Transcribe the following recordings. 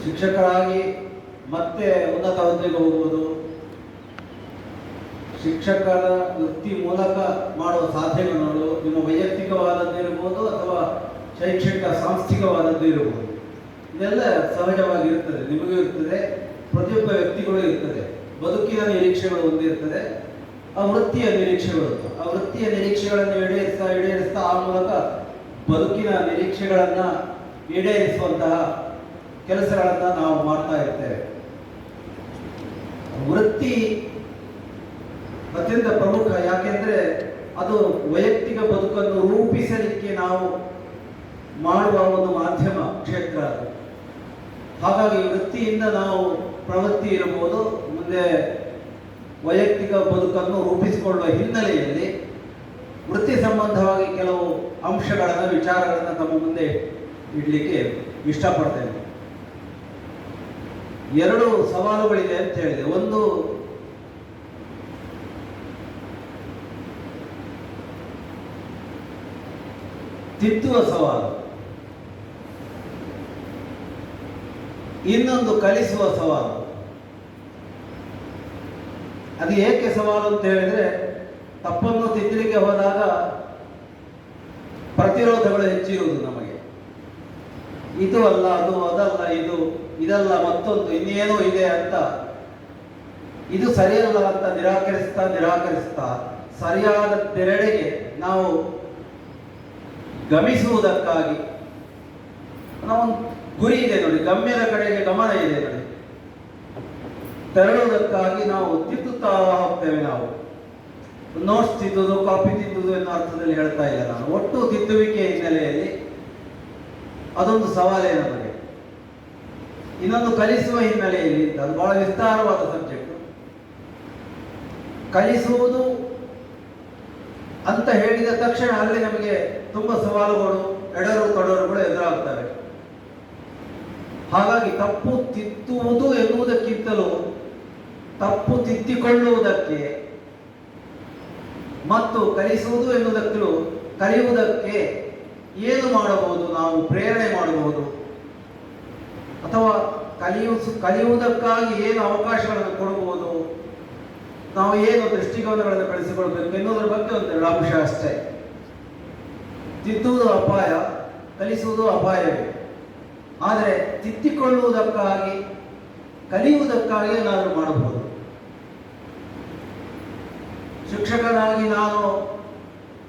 ಶಿಕ್ಷಕರಾಗಿ ಮತ್ತೆ ಉನ್ನತ ಹುದ್ದೆಗೆ ಹೋಗುವುದು, ಶಿಕ್ಷಕರ ವೃತ್ತಿ ಮೂಲಕ ಮಾಡುವ ಸಾಧನೆಗಳು ನಿಮ್ಮ ವೈಯಕ್ತಿಕವಾದದ್ದು ಇರಬಹುದು ಅಥವಾ ಶೈಕ್ಷಣಿಕ ಸಾಂಸ್ಥಿಕವಾದದ್ದು ಇರಬಹುದು. ಇದೆಲ್ಲ ಸಹಜವಾಗಿ ಇರ್ತದೆ, ನಿಮಗೂ ಇರ್ತದೆ, ಪ್ರತಿಯೊಬ್ಬ ವ್ಯಕ್ತಿಗಳು ಇರ್ತದೆ. ಬದುಕಿನ ನಿರೀಕ್ಷೆಗಳು ಹೊಂದಿರ್ತದೆ, ಆ ವೃತ್ತಿಯ ನಿರೀಕ್ಷೆಗಳು. ಆ ವೃತ್ತಿಯ ನಿರೀಕ್ಷೆಗಳನ್ನು ಈಡೇರಿಸ್ತಾ ಆ ಮೂಲಕ ಬದುಕಿನ ನಿರೀಕ್ಷೆಗಳನ್ನು ಈಡೇರಿಸುವಂತಹ ಕೆಲಸಗಳನ್ನು ನಾವು ಮಾಡ್ತಾ ಇರ್ತೇವೆ. ವೃತ್ತಿ ಅತ್ಯಂತ ಪ್ರಮುಖ, ಯಾಕೆಂದ್ರೆ ಅದು ವೈಯಕ್ತಿಕ ಬದುಕನ್ನು ರೂಪಿಸಲಿಕ್ಕೆ ನಾವು ಮಾಡುವ ಒಂದು ಮಾಧ್ಯಮ ಕ್ಷೇತ್ರ ಅದು. ಹಾಗಾಗಿ ವೃತ್ತಿಯಿಂದ ನಾವು ಪ್ರವೃತ್ತಿ ಇರಬಹುದು, ಮುಂದೆ ವೈಯಕ್ತಿಕ ಬದುಕನ್ನು ರೂಪಿಸಿಕೊಳ್ಳುವ ಹಿನ್ನೆಲೆಯಲ್ಲಿ ವೃತ್ತಿ ಸಂಬಂಧವಾಗಿ ಕೆಲವು ಅಂಶಗಳನ್ನು, ವಿಚಾರಗಳನ್ನು ತಮ್ಮ ಮುಂದೆ ಇಡಲಿಕ್ಕೆ ಇಷ್ಟಪಡ್ತೇನೆ. ಎರಡು ಸವಾಲುಗಳಿದೆ ಅಂತ ಹೇಳಿದೆ. ಒಂದು, ತಿದ್ದುವ ಸವಾಲು, ಇನ್ನೊಂದು ಕಲಿಸುವ ಸವಾಲು. ಅದು ಏಕೆ ಸವಾಲು ಅಂತ ಹೇಳಿದ್ರೆ, ತಪ್ಪನ್ನು ತಿದ್ದಲಿಕ್ಕೆ ಹೋದಾಗ ಪ್ರತಿರೋಧಗಳು ಹೆಚ್ಚಿರುವುದು ನಮಗೆ. ಇದು ಅಲ್ಲ, ಅದು ಅದಲ್ಲ, ಇದಲ್ಲ, ಮತ್ತೊಂದು ಇನ್ನೇನೋ ಇದೆ ಅಂತ, ಇದು ಸರಿಯಲ್ಲ ಅಂತ ನಿರಾಕರಿಸ್ತಾ ಸರಿಯಾದ ತೆರಡೆಗೆ ನಾವು ಗಮಿಸುವುದಕ್ಕಾಗಿ ನಾವೊಂದು ಗುರಿ ಇದೆ ನೋಡಿ, ಗಮ್ಯದ ಕಡೆಗೆ ಗಮನ ಇದೆ ನೋಡಿ, ತೆರಳುವುದಕ್ಕಾಗಿ ನಾವು ತಿದ್ದುತ್ತಾ ಹೋಗ್ತೇವೆ. ನಾವು ನೋಟ್ಸ್ ತಿದ್ದುದು, ಕಾಪಿ ತಿದ್ದುದು ಎನ್ನುವ ಅರ್ಥದಲ್ಲಿ ಹೇಳ್ತಾ ಇಲ್ಲ ನಾನು. ಒಟ್ಟು ತಿದ್ದುವಿಕೆ ಹಿನ್ನೆಲೆಯಲ್ಲಿ ಅದೊಂದು ಸವಾಲೇ ನಮಗೆ. ಇನ್ನೊಂದು ಕಲಿಸುವ ಹಿನ್ನೆಲೆಯಲ್ಲಿ, ಅದು ಬಹಳ ವಿಸ್ತಾರವಾದ ಸಬ್ಜೆಕ್ಟ್. ಕಲಿಸುವುದು ಅಂತ ಹೇಳಿದ ತಕ್ಷಣ ಅಲ್ಲಿ ನಮಗೆ ತುಂಬಾ ಸವಾಲುಗಳು, ತೊಡರುಗಳು ಎದುರಾಗ್ತವೆ. ಹಾಗಾಗಿ ತಪ್ಪು ತಿದ್ದುವುದು ಎನ್ನುವುದಕ್ಕಿಂತಲೂ ತಪ್ಪು ತಿದ್ದಿಕೊಳ್ಳುವುದಕ್ಕೆ ಮತ್ತು ಕಲಿಸುವುದು ಎನ್ನುವುದಕ್ಕೂ ಕಲಿಯುವುದಕ್ಕೆ ಏನು ಮಾಡಬಹುದು, ನಾವು ಪ್ರೇರಣೆ ಮಾಡಬಹುದು, ಅಥವಾ ಕಲಿಯುವುದಕ್ಕಾಗಿ ಏನು ಅವಕಾಶಗಳನ್ನು ಕೊಡಬಹುದು, ನಾವು ಏನು ದೃಷ್ಟಿಕೋನಗಳನ್ನು ಬೆಳೆಸಿಕೊಳ್ಬೇಕು ಎನ್ನುವುದರ ಬಗ್ಗೆ ಒಂದೆರಡು ಅಂಶ ಅಷ್ಟೇ. ತಿದ್ದುವುದು ಅಪಾಯ, ಕಲಿಸುವುದು ಅಪಾಯವೇ. ಆದರೆ ತಿದ್ದಿಕೊಳ್ಳುವುದಕ್ಕಾಗಿ, ಕಲಿಯುವುದಕ್ಕಾಗಿ ಏನಾದರೂ ಮಾಡಬಹುದು. ಶಿಕ್ಷಕನಾಗಿ ನಾನು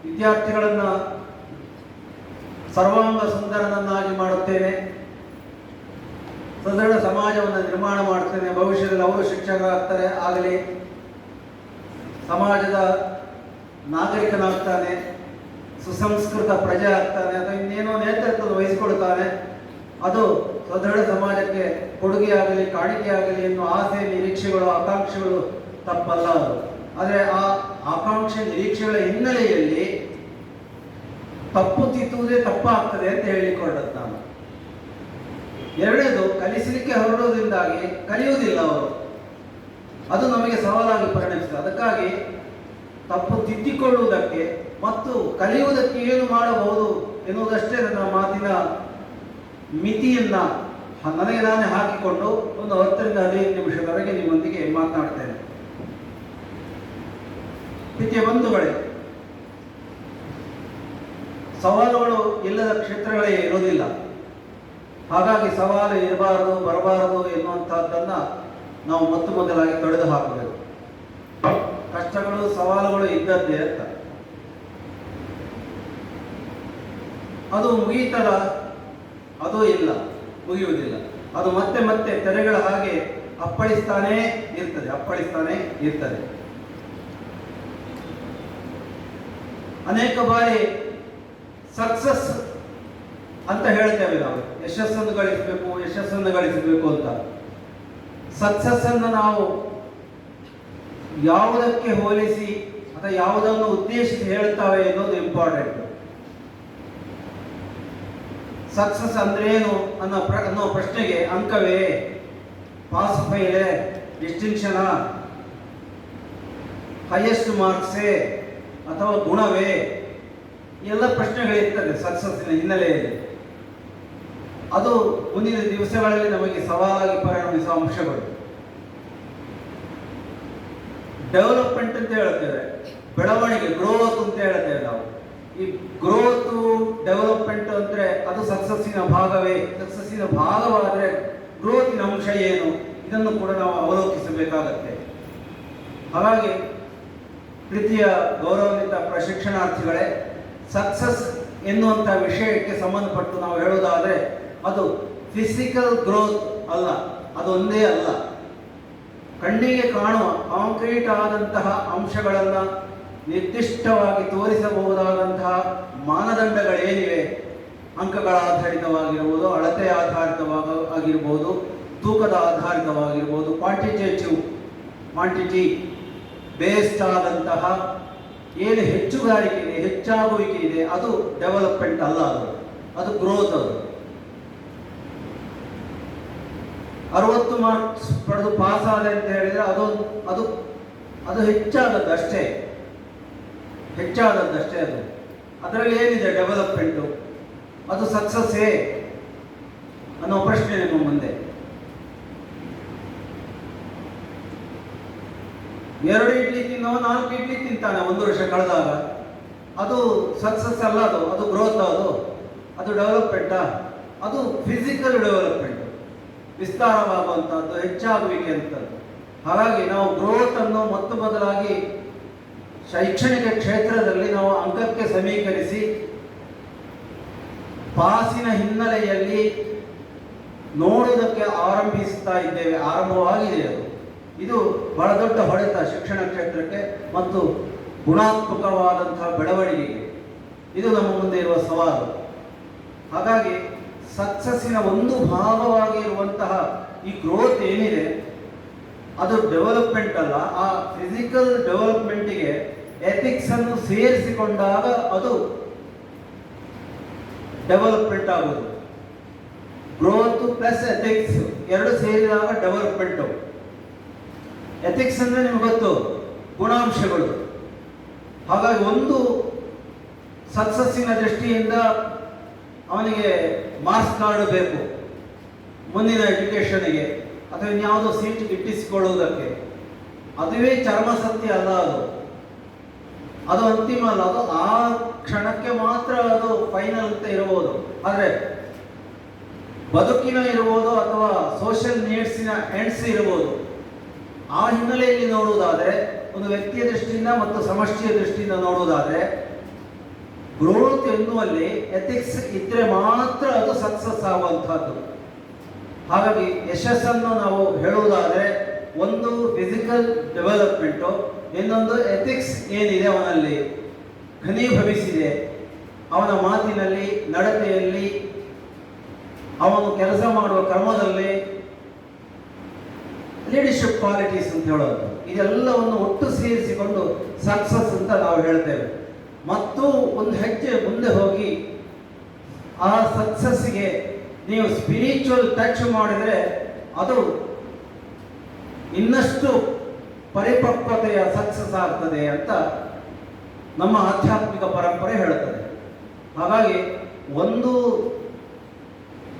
ವಿದ್ಯಾರ್ಥಿಗಳನ್ನು ಸರ್ವಾಂಗ ಸುಂದರನನ್ನಾಗಿ ಮಾಡುತ್ತೇನೆ, ಸದೃಢ ಸಮಾಜವನ್ನು ನಿರ್ಮಾಣ ಮಾಡ್ತೇನೆ. ಭವಿಷ್ಯದಲ್ಲಿ ಅವರು ಶಿಕ್ಷಕರಾಗ್ತಾರೆ, ಆಗಲಿ ಸಮಾಜದ ನಾಗರಿಕನಾಗ್ತಾನೆ, ಸುಸಂಸ್ಕೃತ ಪ್ರಜೆ ಆಗ್ತಾನೆ, ಅಥವಾ ಇನ್ನೇನೋ ನೇತೃತ್ವ ವಹಿಸಿಕೊಳ್ತಾನೆ. ಅದು ಸದೃಢ ಸಮಾಜಕ್ಕೆ ಕೊಡುಗೆಯಾಗಲಿ ಕಾಣಿಕೆಯಾಗಲಿ ಎನ್ನುವ ಆಸೆ, ನಿರೀಕ್ಷೆಗಳು, ಆಕಾಂಕ್ಷೆಗಳು ತಪ್ಪಲ್ಲ ಅದು. ಆದರೆ ಆ ಆಕಾಂಕ್ಷೆ, ನಿರೀಕ್ಷೆಗಳ ಹಿನ್ನೆಲೆಯಲ್ಲಿ ತಪ್ಪು ತಿದ್ದುವುದೇ ತಪ್ಪಾಗ್ತದೆ ಅಂತ ಹೇಳಿಕೊಂಡದ್ದು ನಾನು. ಎರಡನೇದು, ಕಲಿಸಲಿಕ್ಕೆ ಹೊರಡೋದ್ರಿಂದಾಗಿ ಕಲಿಯುವುದಿಲ್ಲ ಅವರು, ಅದು ನಮಗೆ ಸವಾಲಾಗಿ ಪರಿಣಮಿಸಿದೆ. ಅದಕ್ಕಾಗಿ ತಪ್ಪು ತಿದ್ದಿಕೊಳ್ಳುವುದಕ್ಕೆ ಮತ್ತು ಕಲಿಯುವುದಕ್ಕೆ ಏನು ಮಾಡಬಹುದು ಎನ್ನುವುದಷ್ಟೇ ನನ್ನ ಮಾತಿನ ಮಿತಿಯನ್ನ ನನಗೆ ನಾನೇ ಹಾಕಿಕೊಂಡು ಒಂದು 10ರಿಂದ 15 ನಿಮಿಷದವರೆಗೆ ನಿಮ್ಮೊಂದಿಗೆ ಮಾತನಾಡ್ತೇನೆ. ಪ್ರೀತಿಯ ಬಂಧುಗಳೇ, ಸವಾಲುಗಳು ಇಲ್ಲದ ಕ್ಷೇತ್ರಗಳೇ ಇರೋದಿಲ್ಲ. ಹಾಗಾಗಿ ಸವಾಲು ಇರಬಾರದು, ಬರಬಾರದು ಎನ್ನುವಂತಹದ್ದನ್ನ ನಾವು ಮೊದಲಾಗಿ ತೊಡೆದು ಹಾಕಬೇಕು. ಕಷ್ಟಗಳು, ಸವಾಲುಗಳು ಇದ್ದದ್ದೇ ಅಂತ. ಅದು ಮುಗೀತಲ್ಲ, ಅದು ಇಲ್ಲ, ಮುಗಿಯುವುದಿಲ್ಲ. ಅದು ಮತ್ತೆ ಮತ್ತೆ ತೆರೆಗಳ ಹಾಗೆ ಅಪ್ಪಳಿಸ್ತಾನೇ ಇರ್ತದೆ. ಅನೇಕ ಬಾರಿ ಸಕ್ಸಸ್ ಅಂತ ಹೇಳ್ತೇವೆ ನಾವು, ಯಶಸ್ಸನ್ನು ಗಳಿಸಬೇಕು ಅಂತ. ಸಕ್ಸಸ್ ಅನ್ನು ನಾವು ಯಾವುದಕ್ಕೆ ಹೋಲಿಸಿ ಅಥವಾ ಯಾವುದನ್ನು ಉದ್ದೇಶಿಸಿ ಹೇಳ್ತಾವೆ ಎನ್ನುವುದು ಇಂಪಾರ್ಟೆಂಟ್. ಸಕ್ಸಸ್ ಅಂದ್ರೇನು ಅನ್ನೋ ಪ್ರಶ್ನೆಗೆ ಅಂಕವೇ, ಪಾಸ್ ಫೈಲೇ, ಡಿಸ್ಟಿಂಕ್ಷನಾ, ಹೈಯೆಸ್ಟ್ ಮಾರ್ಕ್ಸೇ ಅಥವಾ ಗುಣವೇ, ಎಲ್ಲ ಪ್ರಶ್ನೆಗಳಿರ್ತದೆ ಸಕ್ಸಸ್ಸಿನ ಹಿನ್ನೆಲೆಯಲ್ಲಿ. ಅದು ಮುಂದಿನ ದಿವಸಗಳಲ್ಲಿ ನಮಗೆ ಸವಾಲಾಗಿ ಪರಿಣಮಿಸುವ ಅಂಶಗಳು. ಡೆವಲಪ್ಮೆಂಟ್ ಅಂತ ಹೇಳ್ತೇವೆ, ಬೆಳವಣಿಗೆ, ಗ್ರೋತ್ ಅಂತ ಹೇಳ್ತೇವೆ ನಾವು. ಈ ಗ್ರೋತ್ ಡೆವಲಪ್ಮೆಂಟ್ ಅಂದ್ರೆ ಅದು ಸಕ್ಸಸ್ಸಿನ ಭಾಗವೇ? ಸಕ್ಸಸ್ಸಿನ ಭಾಗವಾದರೆ ಗ್ರೋತಿನ ಅಂಶ ಏನು, ಇದನ್ನು ಕೂಡ ನಾವು ಅವಲೋಕಿಸಬೇಕಾಗತ್ತೆ. ಹಾಗಾಗಿ ಪ್ರೀತಿಯ ಗೌರವಾನ್ವಿತ ಪ್ರಶಿಕ್ಷಣಾರ್ಥಿಗಳೇ, ಸಕ್ಸಸ್ ಎನ್ನುವಂಥ ವಿಷಯಕ್ಕೆ ಸಂಬಂಧಪಟ್ಟು ನಾವು ಹೇಳುವುದಾದರೆ ಅದು ಫಿಸಿಕಲ್ ಗ್ರೋತ್ ಅಲ್ಲ, ಅದು ಒಂದೇ ಅಲ್ಲ. ಕಣ್ಣಿಗೆ ಕಾಣುವ ಕಾಂಕ್ರೀಟ್ ಆದಂತಹ ಅಂಶಗಳನ್ನು ನಿರ್ದಿಷ್ಟವಾಗಿ ತೋರಿಸಬಹುದಾದಂತಹ ಮಾನದಂಡಗಳೇನಿವೆ, ಅಂಕಗಳ ಆಧಾರಿತವಾಗಿರ್ಬೋದು, ಅಳತೆ ಆಗಿರ್ಬೋದು, ತೂಕದ ಆಧಾರಿತವಾಗಿರ್ಬೋದು, ಕ್ವಾಂಟಿಟಿ ಬೇಸ್ಡ್ ಆದಂತಹ ಏನು ಹೆಚ್ಚುಗಾರಿಕೆ ಇದೆ, ಹೆಚ್ಚಾಗುವಿಕೆ ಇದೆ, ಅದು ಡೆವಲಪ್ಮೆಂಟ್ ಅಲ್ಲ, ಅದು ಗ್ರೋತ್. ಅದು 60 ಮಾರ್ಕ್ಸ್ ಪಡೆದು ಪಾಸ್ ಆದ ಅಂತ ಹೇಳಿದರೆ ಅದು ಹೆಚ್ಚಾದದ್ದಷ್ಟೇ. ಅದು ಅದರಲ್ಲಿ ಏನಿದೆ ಡೆವಲಪ್ಮೆಂಟು? ಅದು ಸಕ್ಸಸ್ಸೇ ಅನ್ನೋ ಪ್ರಶ್ನೆ ನಿಮ್ಮ ಮುಂದೆ. 2 ಇಡ್ಲಿ ತಿನ್ನೋ 4 ಇಡ್ಲಿ ತಿಂತಾನೆ 1 ವರ್ಷ ಕಳೆದಾಗ, ಅದು ಸಕ್ಸಸ್ ಅಲ್ಲ, ಅದು ಗ್ರೋತ್. ಅದು ಡೆವಲಪ್ಮೆಂಟಾ? ಅದು ಫಿಸಿಕಲ್ ಡೆವಲಪ್ಮೆಂಟ್, ವಿಸ್ತಾರವಾಗುವಂಥದ್ದು, ಹೆಚ್ಚಾಗುವಿಕೆ ಅಂತದ್ದು. ಹಾಗಾಗಿ ನಾವು ಗ್ರೋತ್ ಅನ್ನು ಮತ್ತು ಬದಲಾಗಿ ಶೈಕ್ಷಣಿಕ ಕ್ಷೇತ್ರದಲ್ಲಿ ನಾವು ಅಂಕಕ್ಕೆ ಸಮೀಕರಿಸಿ ಪಾಸಿನ ಹಿನ್ನೆಲೆಯಲ್ಲಿ ನೋಡುವುದಕ್ಕೆ ಆರಂಭಿಸ್ತಾ ಇದ್ದೇವೆ, ಆರಂಭವಾಗಿದೆ. ಇದು ಬಹಳ ದೊಡ್ಡ ಹೊಡೆತ ಶಿಕ್ಷಣ ಕ್ಷೇತ್ರಕ್ಕೆ ಮತ್ತು ಗುಣಾತ್ಮಕವಾದಂತಹ ಬೆಳವಣಿಗೆಗೆ. ಇದು ನಮ್ಮ ಮುಂದೆ ಇರುವ ಸವಾಲು. ಹಾಗಾಗಿ ಸಕ್ಸಸ್ಸಿನ ಒಂದು ಭಾಗವಾಗಿ ಇರುವಂತಹ ಈ ಗ್ರೋತ್ ಏನಿದೆ ಅದು ಡೆವಲಪ್ಮೆಂಟ್ ಅಲ್ಲ. ಆ ಫಿಸಿಕಲ್ ಡೆವಲಪ್ಮೆಂಟಿಗೆ ಎಥಿಕ್ಸ್ ಅನ್ನು ಸೇರಿಸಿಕೊಂಡಾಗ ಅದು ಡೆವಲಪ್ಮೆಂಟ್ ಆಗೋದು. ಗ್ರೋತ್ ಪ್ಲಸ್ ಎಥಿಕ್ಸ್ ಎರಡು ಸೇರಿದಾಗ ಡೆವಲಪ್ಮೆಂಟು. ಎಥಿಕ್ಸ್ ಅಂದರೆ ನಿಮ್ಗೆ ಗೊತ್ತು, ಗುಣಾಂಶಗಳು. ಹಾಗಾಗಿ ಒಂದು ಸಕ್ಸಸ್ಸಿನ ದೃಷ್ಟಿಯಿಂದ ಅವನಿಗೆ ಮಾರ್ಕ್ಸ್ ಕಾರ್ಡ್ ಬೇಕು ಮುಂದಿನ ಎಜುಕೇಷನ್ಗೆ ಅಥವಾ ಇನ್ಯಾವುದೋ ಸೀಟ್ ಗಿಟ್ಟಿಸಿಕೊಳ್ಳುವುದಕ್ಕೆ. ಅದುವೇ ಚರ್ಮ ಸತ್ಯ ಅಲ್ಲ, ಅದು ಅಂತಿಮ ಅಲ್ಲ. ಅದು ಆ ಕ್ಷಣಕ್ಕೆ ಮಾತ್ರ ಅದು ಫೈನಲ್ ಅಂತ ಇರಬಹುದು. ಆದರೆ ಬದುಕಿನ ಇರಬಹುದು ಅಥವಾ ಸೋಷಿಯಲ್ ನೀಡ್ಸಿನ ಎಂಡ್ಸ್ ಇರಬಹುದು. ಆ ಹಿನ್ನೆಲೆಯಲ್ಲಿ ನೋಡುವುದಾದರೆ, ಒಂದು ವ್ಯಕ್ತಿಯ ದೃಷ್ಟಿಯಿಂದ ಮತ್ತು ಸಮಷ್ಟಿಯ ದೃಷ್ಟಿಯಿಂದ ನೋಡುವುದಾದರೆ, ಗ್ರೋತ್ ಎನ್ನುವಲ್ಲಿ ಎಥಿಕ್ಸ್ ಇದ್ರೆ ಮಾತ್ರ ಅದು ಸಕ್ಸಸ್ ಆಗುವಂತಹದ್ದು. ಹಾಗಾಗಿ ಯಶಸ್ಸನ್ನು ನಾವು ಹೇಳುವುದಾದರೆ ಒಂದು ಫಿಸಿಕಲ್ ಡೆವಲಪ್ಮೆಂಟು, ಇನ್ನೊಂದು ಎಥಿಕ್ಸ್ ಏನಿದೆ ಅವನಲ್ಲಿ ಘನೀಭವಿಸಿದೆ, ಅವನ ಮಾತಿನಲ್ಲಿ, ನಡತೆಯಲ್ಲಿ, ಅವನು ಕೆಲಸ ಮಾಡುವ ಕ್ರಮದಲ್ಲಿ, ಲೀಡರ್ಶಿಪ್ ಕ್ವಾಲಿಟೀಸ್ ಅಂತ ಹೇಳೋದು. ಇದೆಲ್ಲವನ್ನು ಒಟ್ಟು ಸೇರಿಸಿಕೊಂಡು ಸಕ್ಸಸ್ ಅಂತ ನಾವು ಹೇಳ್ತೇವೆ. ಮತ್ತು ಒಂದು ಹೆಜ್ಜೆ ಮುಂದೆ ಹೋಗಿ ಆ ಸಕ್ಸಸ್ಸಿಗೆ ನೀವು ಸ್ಪಿರಿಚುವಲ್ ಟಚ್ ಮಾಡಿದರೆ ಅದು ಇನ್ನಷ್ಟು ಪರಿಪಕ್ವತೆಯ ಸಕ್ಸಸ್ ಆಗ್ತದೆ ಅಂತ ನಮ್ಮ ಆಧ್ಯಾತ್ಮಿಕ ಪರಂಪರೆ ಹೇಳುತ್ತದೆ. ಹಾಗಾಗಿ ಒಂದು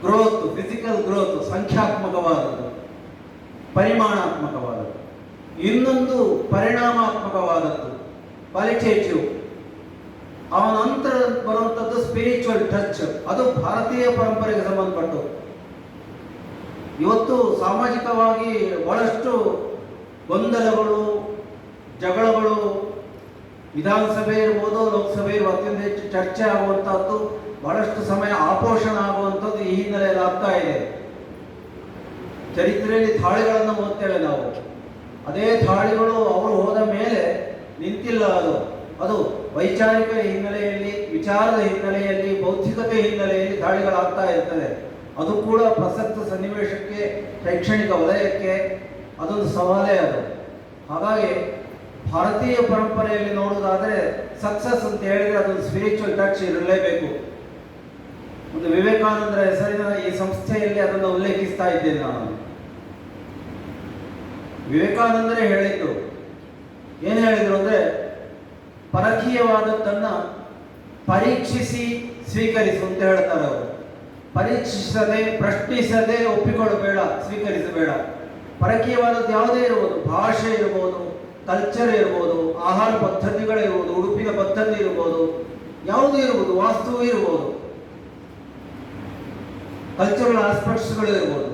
ಗ್ರೋತ್, ಫಿಸಿಕಲ್ ಗ್ರೋತ್ ಸಂಖ್ಯಾತ್ಮಕವಾದದ್ದು, ಪರಿಮಾಣಾತ್ಮಕವಾದದ್ದು. ಇನ್ನೊಂದು ಪರಿಣಾಮಾತ್ಮಕವಾದದ್ದು, ಕ್ವಾಲಿಟೇಟಿವ್. ಅವನ ನಂತರ ಬರುವಂಥದ್ದು ಸ್ಪಿರಿಚುವಲ್ ಟಚ್. ಅದು ಭಾರತೀಯ ಪರಂಪರೆಗೆ ಸಂಬಂಧಪಟ್ಟು. ಇವತ್ತು ಸಾಮಾಜಿಕವಾಗಿ ಬಹಳಷ್ಟು ಗೊಂದಲಗಳು, ಜಗಳಗಳು, ವಿಧಾನಸಭೆ ಇರ್ಬೋದು, ಲೋಕಸಭೆ ಇರ್ಬೋದು, ಅತ್ಯಂತ ಹೆಚ್ಚು ಚರ್ಚೆ ಆಗುವಂಥದ್ದು, ಬಹಳಷ್ಟು ಸಮಯ ಆಪೋಷಣ ಆಗುವಂಥದ್ದು ಈ ಹಿನ್ನೆಲೆಯಲ್ಲಿ ಆಗ್ತಾ ಇದೆ. ಚರಿತ್ರೆಯಲ್ಲಿ ದಾಳಿಗಳನ್ನು ಓದ್ತೇವೆ ನಾವು. ಅದೇ ದಾಳಿಗಳು ಅವರು ಹೋದ ಮೇಲೆ ನಿಂತಿಲ್ಲ. ಅದು ವೈಚಾರಿಕ ಹಿನ್ನೆಲೆಯಲ್ಲಿ, ವಿಚಾರದ ಹಿನ್ನೆಲೆಯಲ್ಲಿ, ಬೌದ್ಧಿಕತೆ ಹಿನ್ನೆಲೆಯಲ್ಲಿ ದಾಳಿಗಳಾಗ್ತಾ ಇರ್ತದೆ. ಅದು ಕೂಡ ಪ್ರಸಕ್ತ ಸನ್ನಿವೇಶಕ್ಕೆ, ಶೈಕ್ಷಣಿಕ ವಲಯಕ್ಕೆ ಅದೊಂದು ಸವಾಲೇ ಅದು. ಹಾಗಾಗಿ ಭಾರತೀಯ ಪರಂಪರೆಯಲ್ಲಿ ನೋಡುವುದಾದರೆ ಸಕ್ಸಸ್ ಅಂತ ಹೇಳಿದರೆ ಅದೊಂದು ಸ್ಪಿರಿಚುವಲ್ ಟಚ್ ಇರಲೇಬೇಕು. ಒಂದು ವಿವೇಕಾನಂದರ ಹೆಸರಿನ ಈ ಸಂಸ್ಥೆಯಲ್ಲಿ ಅದನ್ನು ಉಲ್ಲೇಖಿಸ್ತಾ ಇದ್ದೇನೆ ನಾನು. ವಿವೇಕಾನಂದರೇ ಹೇಳಿದ್ದು, ಏನು ಹೇಳಿದ್ರು ಅಂದರೆ, ಪರಕೀಯವಾದದ್ದನ್ನು ಪರೀಕ್ಷಿಸಿ ಸ್ವೀಕರಿಸು ಅಂತ ಹೇಳ್ತಾರೆ ಅವರು. ಪರೀಕ್ಷಿಸದೆ ಪ್ರಶ್ನಿಸದೆ ಒಪ್ಪಿಕೊಳ್ಳಬೇಡ, ಸ್ವೀಕರಿಸಬೇಡ. ಪರಕೀಯವಾದದ್ದು ಯಾವುದೇ ಇರ್ಬೋದು, ಭಾಷೆ ಇರ್ಬೋದು, ಕಲ್ಚರ್ ಇರ್ಬೋದು, ಆಹಾರ ಪದ್ಧತಿಗಳಿರ್ಬೋದು, ಉಡುಪಿನ ಪದ್ಧತಿ ಇರ್ಬೋದು, ಯಾವುದೂ ಇರ್ಬೋದು, ವಾಸ್ತು ಇರ್ಬೋದು, ಕಲ್ಚರಲ್ ಆಸ್ಪೆಕ್ಟ್ಸ್ಗಳು ಇರ್ಬೋದು,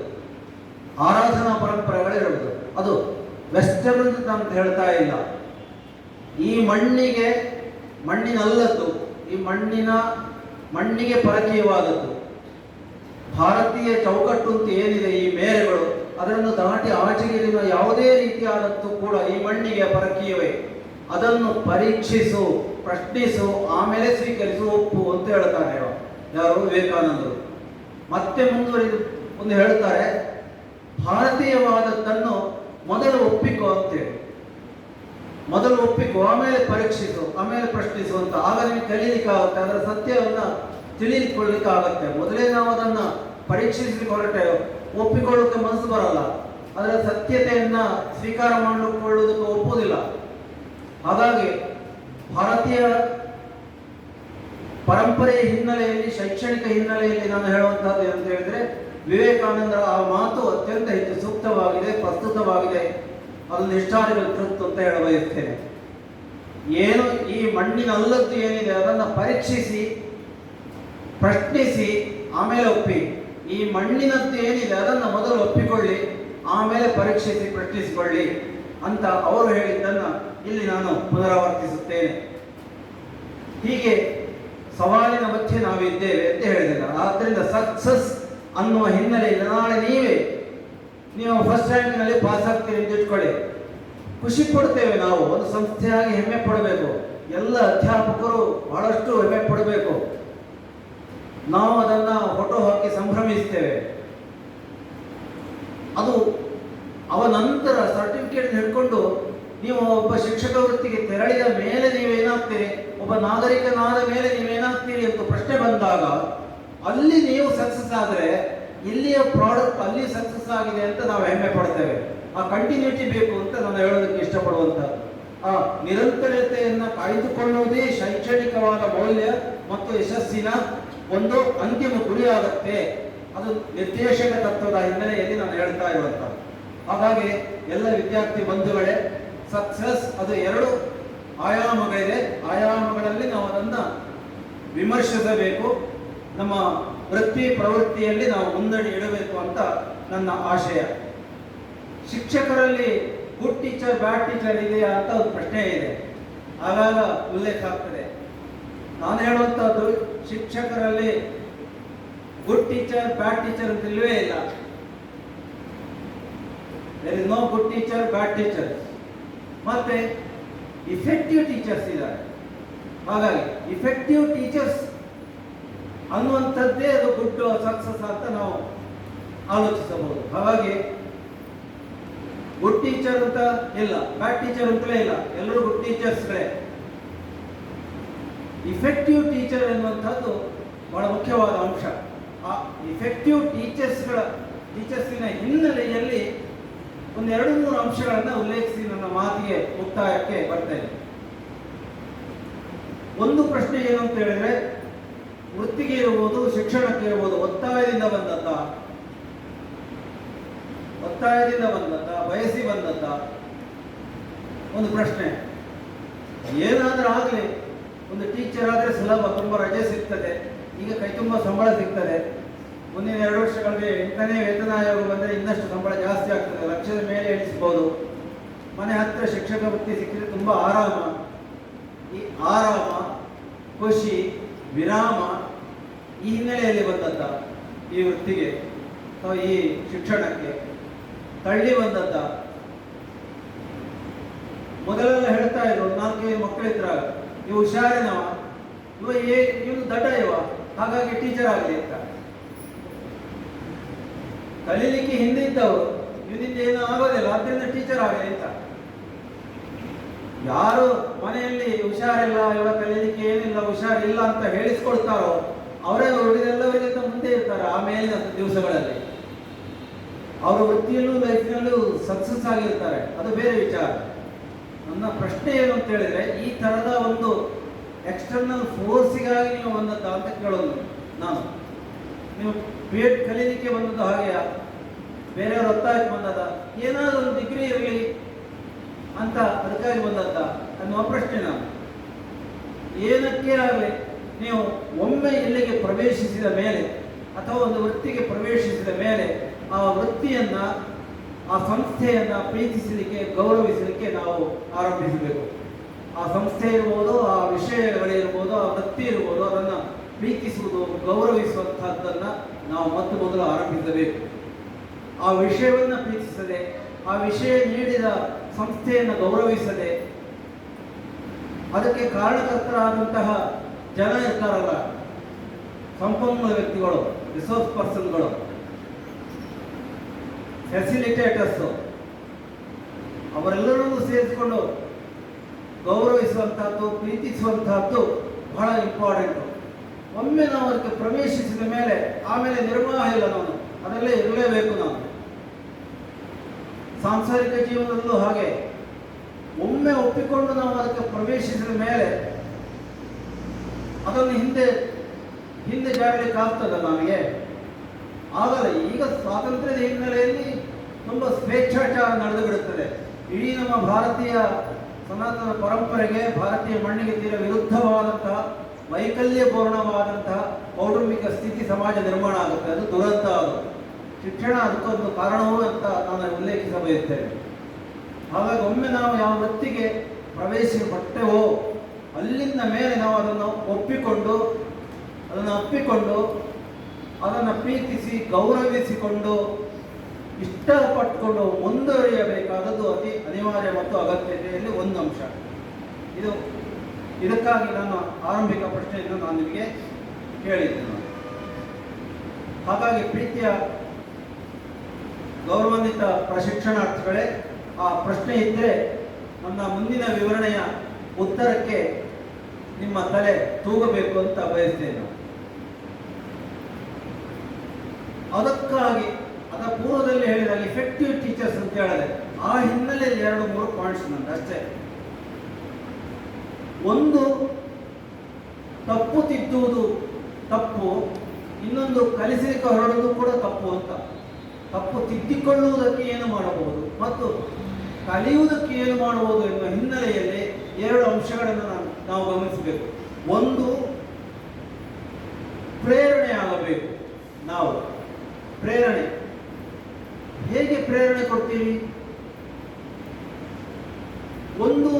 ಆರಾಧನಾ ಪರಂಪರೆಗಳಿರ್ಬೋದು. ಅದು ವೆಸ್ಟರ್ನ್ ಅಂತ ಹೇಳ್ತಾ ಇಲ್ಲ. ಈ ಮಣ್ಣಿನಲ್ಲದ್ದು, ಈ ಮಣ್ಣಿಗೆ ಪರಕೀಯವಾದದ್ದು ಭಾರತೀಯ ಚೌಕಟ್ಟು ಅಂತ ಏನಿದೆ, ಈ ಮೇರೆಗಳು, ಅದನ್ನು ದಾಟಿ ಆಚೆಗಿನ ಯಾವುದೇ ರೀತಿಯಾದದ್ದು ಕೂಡ ಈ ಮಣ್ಣಿಗೆ ಪರಕೀಯವೇ. ಅದನ್ನು ಪರೀಕ್ಷಿಸು, ಪ್ರಶ್ನಿಸು, ಆಮೇಲೆ ಸ್ವೀಕರಿಸು, ಒಪ್ಪು ಅಂತ ಹೇಳ್ತಾರೆ ಯಾರು? ವಿವೇಕಾನಂದರು. ಮತ್ತೆ ಮುಂದುವರಿದು ಒಂದು ಹೇಳ್ತಾರೆ, ಭಾರತೀಯವಾದದ್ದನ್ನು ಮೊದಲು ಒಪ್ಪಿಕೋ ಅಂತೇಳಿ. ಮೊದಲು ಒಪ್ಪಿಕೋ, ಆಮೇಲೆ ಪರೀಕ್ಷಿಸು, ಆಮೇಲೆ ಪ್ರಶ್ನಿಸು ಅಂತ. ಆಗ ನಿಮಗೆ ಕಲೀಲಿಕ್ಕಾಗುತ್ತೆ, ಅದರ ಸತ್ಯವನ್ನು ತಿಳಿದುಕೊಳ್ಳಿಕ್ಕಾಗತ್ತೆ. ಮೊದಲೇ ನಾವು ಅದನ್ನು ಪರೀಕ್ಷಿಸಲಿಕ್ಕೆ ಹೊರಟೆ ಒಪ್ಪಿಕೊಳ್ಳೋಕೆ ಮನಸ್ಸು ಬರಲ್ಲ, ಅದರ ಸತ್ಯತೆಯನ್ನು ಸ್ವೀಕಾರ ಮಾಡಿಕೊಳ್ಳೋದಕ್ಕೆ ಒಪ್ಪುವುದಿಲ್ಲ. ಹಾಗಾಗಿ ಭಾರತೀಯ ಪರಂಪರೆಯ ಹಿನ್ನೆಲೆಯಲ್ಲಿ, ಶೈಕ್ಷಣಿಕ ಹಿನ್ನೆಲೆಯಲ್ಲಿ ನಾನು ಹೇಳುವಂತಹದ್ದು ಅಂತ ಹೇಳಿದ್ರೆ, ವಿವೇಕಾನಂದರ ಆ ಮಾತು ಅತ್ಯಂತ ಹೆಚ್ಚು ಸೂಕ್ತವಾಗಿದೆ, ಪ್ರಸ್ತುತವಾಗಿದೆ. ಅದೊಂದು ಹಿಸ್ಟಾರಿಕಲ್ ಟ್ರುತ್ ಅಂತ ಹೇಳ ಬಯಸ್ತೇನೆ. ಏನು ಈ ಮಣ್ಣಿನಲ್ಲದ್ದು ಏನಿದೆ ಅದನ್ನು ಪರೀಕ್ಷಿಸಿ, ಪ್ರಶ್ನಿಸಿ, ಆಮೇಲೆ ಒಪ್ಪಿ. ಈ ಮಣ್ಣಿನದ್ದು ಏನಿದೆ ಅದನ್ನು ಮೊದಲು ಒಪ್ಪಿಕೊಳ್ಳಿ, ಆಮೇಲೆ ಪರೀಕ್ಷಿಸಿ, ಪ್ರಶ್ನಿಸಿಕೊಳ್ಳಿ ಅಂತ ಅವರು ಹೇಳಿದ್ದನ್ನು ಇಲ್ಲಿ ನಾನು ಪುನರಾವರ್ತಿಸುತ್ತೇನೆ. ಹೀಗೆ ಸವಾಲಿನ ಮಧ್ಯೆ ನಾವಿದ್ದೇವೆ ಅಂತ ಹೇಳಿದೆ ನಾನು. ಆದ್ದರಿಂದ ಸಕ್ಸಸ್ ಅನ್ನುವ ಹಿನ್ನೆಲೆಯಲ್ಲಿ ನಾಳೆ ನೀವು ಫಸ್ಟ್ ರ್ಯಾಂಕ್ನಲ್ಲಿ ಪಾಸ್ ಆಗ್ತೀರಿ ಅಂತ ಇಟ್ಕೊಳ್ಳಿ, ಖುಷಿ ಪಡ್ತೇವೆ. ನಾವು ಒಂದು ಸಂಸ್ಥೆಯಾಗಿ ಹೆಮ್ಮೆ ಪಡಬೇಕು, ಎಲ್ಲ ಅಧ್ಯಾಪಕರು ಬಹಳಷ್ಟು ಹೆಮ್ಮೆ ಪಡಬೇಕು. ನಾವು ಅದನ್ನು ಫೋಟೋ ಹಾಕಿ ಸಂಭ್ರಮಿಸ್ತೇವೆ. ಅದು ಅವ ನಂತರ ಸರ್ಟಿಫಿಕೇಟ್ ಹಿಡ್ಕೊಂಡು ನೀವು ಒಬ್ಬ ಶಿಕ್ಷಕ ವೃತ್ತಿಗೆ ತೆರಳಿದ ಮೇಲೆ ನೀವೇನಾಗ್ತೀರಿ, ಒಬ್ಬ ನಾಗರಿಕನಾದ ಮೇಲೆ ನೀವೇನಾಗ್ತೀರಿ ಅಂತ ಪ್ರಶ್ನೆ ಬಂದಾಗ ಅಲ್ಲಿ ನೀವು ಸಕ್ಸಸ್ ಆದರೆ ಇಲ್ಲಿಯ ಪ್ರಾಡಕ್ಟ್ ಅಲ್ಲಿ ಸಕ್ಸಸ್ ಆಗಿದೆ ಅಂತ ನಾವು ಹೆಮ್ಮೆ ಪಡ್ತೇವೆ. ಆ ಕಂಟಿನ್ಯೂಟಿ ಬೇಕು ಅಂತ ನಾನು ಹೇಳೋದಕ್ಕೆ ಇಷ್ಟಪಡುವಂಥದ್ದು. ಆ ನಿರಂತರತೆಯನ್ನು ಕಾಯ್ದುಕೊಳ್ಳುವುದೇ ಶೈಕ್ಷಣಿಕವಾದ ಮೌಲ್ಯ ಮತ್ತು ಯಶಸ್ಸಿನ ಒಂದು ಅಂತಿಮ ಗುರಿಯಾಗತ್ತೆ. ಅದು ನಿರ್ದೇಶಕ ತತ್ವದ ಹಿನ್ನೆಲೆಯಲ್ಲಿ ನಾನು ಹೇಳ್ತಾ ಇರುವಂಥದ್ದು. ಹಾಗಾಗಿ ಎಲ್ಲ ವಿದ್ಯಾರ್ಥಿ ಬಂಧುಗಳೇ, ಸಕ್ಸಸ್ ಅದು ಎರಡು ಆಯಾಮಗಳಿದೆ. ಆಯಾಮಗಳಲ್ಲಿ ನಾವು ಅದನ್ನು ವಿಮರ್ಶಿಸಬೇಕು, ನಮ್ಮ ವೃತ್ತಿ ಪ್ರವೃತ್ತಿಯಲ್ಲಿ ನಾವು ಮುನ್ನಡೆ ಇಡಬೇಕು ಅಂತ ನನ್ನ ಆಶಯ. ಶಿಕ್ಷಕರಲ್ಲಿ ಗುಡ್ ಟೀಚರ್ ಬ್ಯಾಡ್ ಟೀಚರ್ ಇದೆಯಾ ಅಂತ ಒಂದು ಪ್ರಶ್ನೆ ಇದೆ, ಆಗಾಗ ಉಲ್ಲೇಖ ಆಗ್ತದೆ. ನಾನು ಹೇಳುವಂಥದ್ದು, ಶಿಕ್ಷಕರಲ್ಲಿ ಗುಡ್ ಟೀಚರ್ ಬ್ಯಾಡ್ ಟೀಚರ್ ಅಂತ ಇಲ್ಲವೇ ಇಲ್ಲ. There is no good teacher bad teacher. ಮತ್ತೆ ಇಫೆಕ್ಟಿವ್ ಟೀಚರ್ಸ್ ಇದ್ದಾರೆ. ಹಾಗಾಗಿ ಇಫೆಕ್ಟಿವ್ ಟೀಚರ್ಸ್ ಅನ್ನುವಂಥದ್ದೇ ಅದು ಗುಡ್ ಸಕ್ಸಸ್ ಅಂತ ನಾವು ಆಲೋಚಿಸಬಹುದು. ಹಾಗಾಗಿ ಗುಡ್ ಟೀಚರ್ ಅಂತ ಇಲ್ಲ, ಬ್ಯಾಡ್ ಟೀಚರ್ ಅಂತಲೇ ಇಲ್ಲ, ಎಲ್ಲರೂ ಗುಡ್ ಟೀಚರ್ಸ್ಗಳೇ. ಇಫೆಕ್ಟಿವ್ ಟೀಚರ್ ಎನ್ನುವಂಥದ್ದು ಬಹಳ ಮುಖ್ಯವಾದ ಅಂಶ. ಆ ಇಫೆಕ್ಟಿವ್ ಟೀಚರ್ಸಿನ ಹಿನ್ನೆಲೆಯಲ್ಲಿ ಒಂದು 2-3 ಅಂಶಗಳನ್ನು ಉಲ್ಲೇಖಿಸಿ ನನ್ನ ಮಾತಿಗೆ ಮುಕ್ತಾಯಕ್ಕೆ ಬರ್ತೇನೆ. ಒಂದು ಪ್ರಶ್ನೆ ಏನು ಅಂತ ಹೇಳಿದ್ರೆ, ವೃತ್ತಿಗೆ ಇರಬಹುದು, ಶಿಕ್ಷಣಕ್ಕೆ ಇರಬಹುದು, ಒತ್ತಾಯದಿಂದ ಬಂದದ್ದ, ಬಯಸಿ ಬಂದದ್ದ ಒಂದು ಪ್ರಶ್ನೆ. ಏನಾದರೂ ಆಗಲಿ, ಒಂದು ಟೀಚರ್ ಆದರೆ ಸುಲಭ, ತುಂಬ ರಜೆ ಸಿಗ್ತದೆ, ಈಗ ಕೈ ತುಂಬ ಸಂಬಳ ಸಿಗ್ತದೆ. ಮುಂದಿನ 2 ವರ್ಷಗಳಲ್ಲಿ 8ನೇ ವೇತನ ಆಯೋಗ ಬಂದರೆ ಇನ್ನಷ್ಟು ಸಂಬಳ ಜಾಸ್ತಿ ಆಗ್ತದೆ, ಲಕ್ಷದ ಮೇಲೆ ಇಳಿಸ್ಬೋದು. ಮನೆ ಹತ್ತಿರ ಶಿಕ್ಷಕ ವೃತ್ತಿ ಸಿಕ್ಕಿದ್ರೆ ತುಂಬ ಆರಾಮ. ಈ ಆರಾಮ, ಖುಷಿ, ವಿರಾಮ ಈ ಹಿನ್ನೆಲೆಯಲ್ಲಿ ಬಂದದ್ದ ಈ ವೃತ್ತಿಗೆ ಅಥವಾ ಈ ಶಿಕ್ಷಣಕ್ಕೆ ತಳ್ಳಿ ಬಂದದ್ದ. ಮೊದಲೆಲ್ಲ ಹೇಳ್ತಾ ಇದ್ರು, 4-5 ಮಕ್ಕಳಿದ್ರಾಗ, ಇವು ಹುಷಾರಿನವ, ಇವನು ದಡ್ಡ ಇವ, ಹಾಗಾಗಿ ಟೀಚರ್ ಆಗಲಿ ಅಂತ. ಕಲೀಲಿಕ್ಕೆ ಹಿಂದೆ ಇದ್ದವರು ಇವನಿಂದ ಏನೂ ಆಗೋದಿಲ್ಲ, ಆದ್ದರಿಂದ ಟೀಚರ್ ಆಗಲಿ ಅಂತ. ಯಾರು ಮನೆಯಲ್ಲಿ ಹುಷಾರಿಲ್ಲ, ಇವ ಕಲೀಲಿಕ್ಕೆ ಏನಿಲ್ಲ, ಹುಷಾರಿಲ್ಲ ಅಂತ ಹೇಳಿಸ್ಕೊಡ್ತಾರೋ ಅವರೇ ಉಳಿದೆಲ್ಲವರಿಗಿಂತ ಮುಂದೆ ಇರ್ತಾರೆ. ಆಮೇಲಿನ ದಿವಸಗಳಲ್ಲಿ ಅವರ ವೃತ್ತಿಯಲ್ಲೂ ಲೈಫ್ನಲ್ಲೂ ಸಕ್ಸಸ್ ಆಗಿರ್ತಾರೆ, ಅದು ಬೇರೆ ವಿಚಾರ. ನನ್ನ ಪ್ರಶ್ನೆ ಏನು ಅಂತ ಹೇಳಿದ್ರೆ, ಈ ಥರದ ಒಂದು ಎಕ್ಸ್ಟರ್ನಲ್ ಫೋರ್ಸಿಗಾಗಿ ನೀವು ಬಂದದ್ದ ಅಂತ ಕೇಳೋದು ನಾನು. ನೀವು B.Ed ಕಲೀಲಿಕ್ಕೆ ಬಂದದ್ದು ಹಾಗೆಯ, ಬೇರೆಯವರು ಒತ್ತಾಯಕ್ಕೆ ಬಂದದ, ಏನಾದರೂ ಒಂದು ಡಿಗ್ರಿ ಇರಲಿ ಅಂತ ಅದಕ್ಕಾಗಿ ಬಂದದ್ದ ಅನ್ನುವ ಪ್ರಶ್ನೆ. ನಾನು ಏನಕ್ಕೆ ಆಗಲಿ ನೀವು ಒಮ್ಮೆ ಇಲ್ಲಿಗೆ ಪ್ರವೇಶಿಸಿದ ಮೇಲೆ ಅಥವಾ ಒಂದು ವೃತ್ತಿಗೆ ಪ್ರವೇಶಿಸಿದ ಮೇಲೆ ಆ ವೃತ್ತಿಯನ್ನು, ಆ ಸಂಸ್ಥೆಯನ್ನು ಪ್ರೀತಿಸಲಿಕ್ಕೆ, ಗೌರವಿಸಲಿಕ್ಕೆ ನಾವು ಆರಂಭಿಸಬೇಕು. ಆ ಸಂಸ್ಥೆ ಇರ್ಬೋದು, ಆ ವಿಷಯಗಳಿರ್ಬೋದು, ಆ ವೃತ್ತಿ ಇರ್ಬೋದು, ಅದನ್ನು ಪ್ರೀತಿಸುವುದು, ಗೌರವಿಸುವಂತಹದ್ದನ್ನು ನಾವು ಮೊದಲು ಆರಂಭಿಸಬೇಕು. ಆ ವಿಷಯವನ್ನು ಪ್ರೀತಿಸದೆ, ಆ ವಿಷಯ ನೀಡಿದ ಸಂಸ್ಥೆಯನ್ನು ಗೌರವಿಸದೆ, ಅದಕ್ಕೆ ಕಾರಣಕರ್ತರಾದಂತಹ ಜನ ಇರ್ತಾರಲ್ಲ, ಸಂಪನ್ಮೂಲ ವ್ಯಕ್ತಿಗಳು, ರಿಸೋರ್ಸ್ ಪರ್ಸನ್ಗಳು, ಫೆಸಿಲಿಟೇಟರ್ಸು, ಅವರೆಲ್ಲರೂ ಸೇರಿಸಿಕೊಂಡು ಗೌರವಿಸುವಂತಹದ್ದು, ಪ್ರೀತಿಸುವಂತಹದ್ದು ಬಹಳ ಇಂಪಾರ್ಟೆಂಟು. ಒಮ್ಮೆ ನಾವು ಅದಕ್ಕೆ ಪ್ರವೇಶಿಸಿದ ಮೇಲೆ ಆಮೇಲೆ ನಿರ್ವಾಹ ಇಲ್ಲ, ನಾವು ಅದರಲ್ಲೇ ಇರಲೇಬೇಕು. ನಾವು ಸಾಂಸಾರಿಕ ಜೀವನದಲ್ಲೂ ಹಾಗೆ ಒಮ್ಮೆ ಒಪ್ಪಿಕೊಂಡು ನಾವು ಅದಕ್ಕೆ ಪ್ರವೇಶಿಸಿದ ಮೇಲೆ ಅದನ್ನು ಹಿಂದೆ ಜಾರಲಿಕ್ಕೆ ಆಗ್ತದ ನಮಗೆ? ಆಗಲ್ಲ. ಈಗ ಸ್ವಾತಂತ್ರ್ಯದ ಹಿನ್ನೆಲೆಯಲ್ಲಿ ತುಂಬ ಸ್ವೇಚ್ಛಾಚಾರ ನಡೆದು ಬಿಡುತ್ತದೆ. ಇಡೀ ನಮ್ಮ ಭಾರತೀಯ ಸನಾತನ ಪರಂಪರೆಗೆ, ಭಾರತೀಯ ಮಣ್ಣಿಗೆ ತೀರ ವಿರುದ್ಧವಾದಂತಹ, ವೈಕಲ್ಯಪೂರ್ಣವಾದಂತಹ ಕೌಟುಂಬಿಕ ಸ್ಥಿತಿ ಸಮಾಜ ನಿರ್ಮಾಣ ಆಗುತ್ತೆ. ಅದು ದುರಂತ. ಅದು ಶಿಕ್ಷಣ ಅದಕ್ಕೊಂದು ಕಾರಣವೂ ಅಂತ ನಾನು ಉಲ್ಲೇಖಿಸ ಬಯಸ್ತೇನೆ. ಹಾಗಾಗಿ ಒಮ್ಮೆ ನಾವು ಯಾವ ವೃತ್ತಿಗೆ ಪ್ರವೇಶಪಟ್ಟೆವೋ ಅಲ್ಲಿಂದ ಮೇಲೆ ನಾವು ಅದನ್ನು ಒಪ್ಪಿಕೊಂಡು, ಅದನ್ನು ಅಪ್ಪಿಕೊಂಡು, ಅದನ್ನು ಪ್ರೀತಿಸಿ, ಗೌರವಿಸಿಕೊಂಡು, ಇಷ್ಟಪಟ್ಟುಕೊಂಡು ಮುಂದುವರಿಯಬೇಕಾದದ್ದು ಅತಿ ಅನಿವಾರ್ಯ ಮತ್ತು ಅಗತ್ಯತೆಯಲ್ಲಿ ಒಂದು ಅಂಶ. ಇದಕ್ಕಾಗಿ ನಾನು ಆರಂಭಿಕ ಪ್ರಶ್ನೆಯನ್ನು ನಾನು ನಿಮಗೆ ಕೇಳಿದ್ದೇನೆ. ಹಾಗಾಗಿ ಪ್ರೀತಿಯ ಗೌರವಾನ್ವಿತ ಪ್ರಶಿಕ್ಷಣಾರ್ಥಿಗಳೇ, ಆ ಪ್ರಶ್ನೆ ಇದ್ದರೆ ನನ್ನ ಮುಂದಿನ ವಿವರಣೆಯ ಉತ್ತರಕ್ಕೆ ನಿಮ್ಮ ತಲೆ ತೂಗಬೇಕು ಅಂತ ಬಯಸ್ತೇನೆ. ಅದಕ್ಕಾಗಿ ಅದರ ಪೂರ್ವದಲ್ಲಿ ಹೇಳಿದಾಗ ಇಫೆಕ್ಟಿವ್ ಟೀಚರ್ಸ್ ಅಂತ ಹೇಳಿದೆ. ಆ ಹಿನ್ನೆಲೆಯಲ್ಲಿ 2-3 ಪಾಯಿಂಟ್ಸ್ ನಂದು ಅಷ್ಟೇ. ಒಂದು, ತಪ್ಪು ತಿದ್ದುವುದು ತಪ್ಪು, ಇನ್ನೊಂದು ಕಲಿಸಲಿಕ್ಕೆ ಹೊರಡುವುದು ಕೂಡ ತಪ್ಪು ಅಂತ. ತಪ್ಪು ತಿದ್ದಿಕೊಳ್ಳುವುದಕ್ಕೆ ಏನು ಮಾಡಬಹುದು ಮತ್ತು ಕಲಿಯುವುದಕ್ಕೆ ಏನು ಮಾಡಬಹುದು ಎನ್ನುವ ಹಿನ್ನೆಲೆಯಲ್ಲಿ 2 ಅಂಶಗಳನ್ನು ನಾವು ಗಮನಿಸಬೇಕು. ಒಂದು, ಪ್ರೇರಣೆ ಆಗಬೇಕು. ನಾವು ಪ್ರೇರಣೆ ಹೇಗೆ ಪ್ರೇರಣೆ ಕೊಡ್ತೀವಿ? ಒಂದು,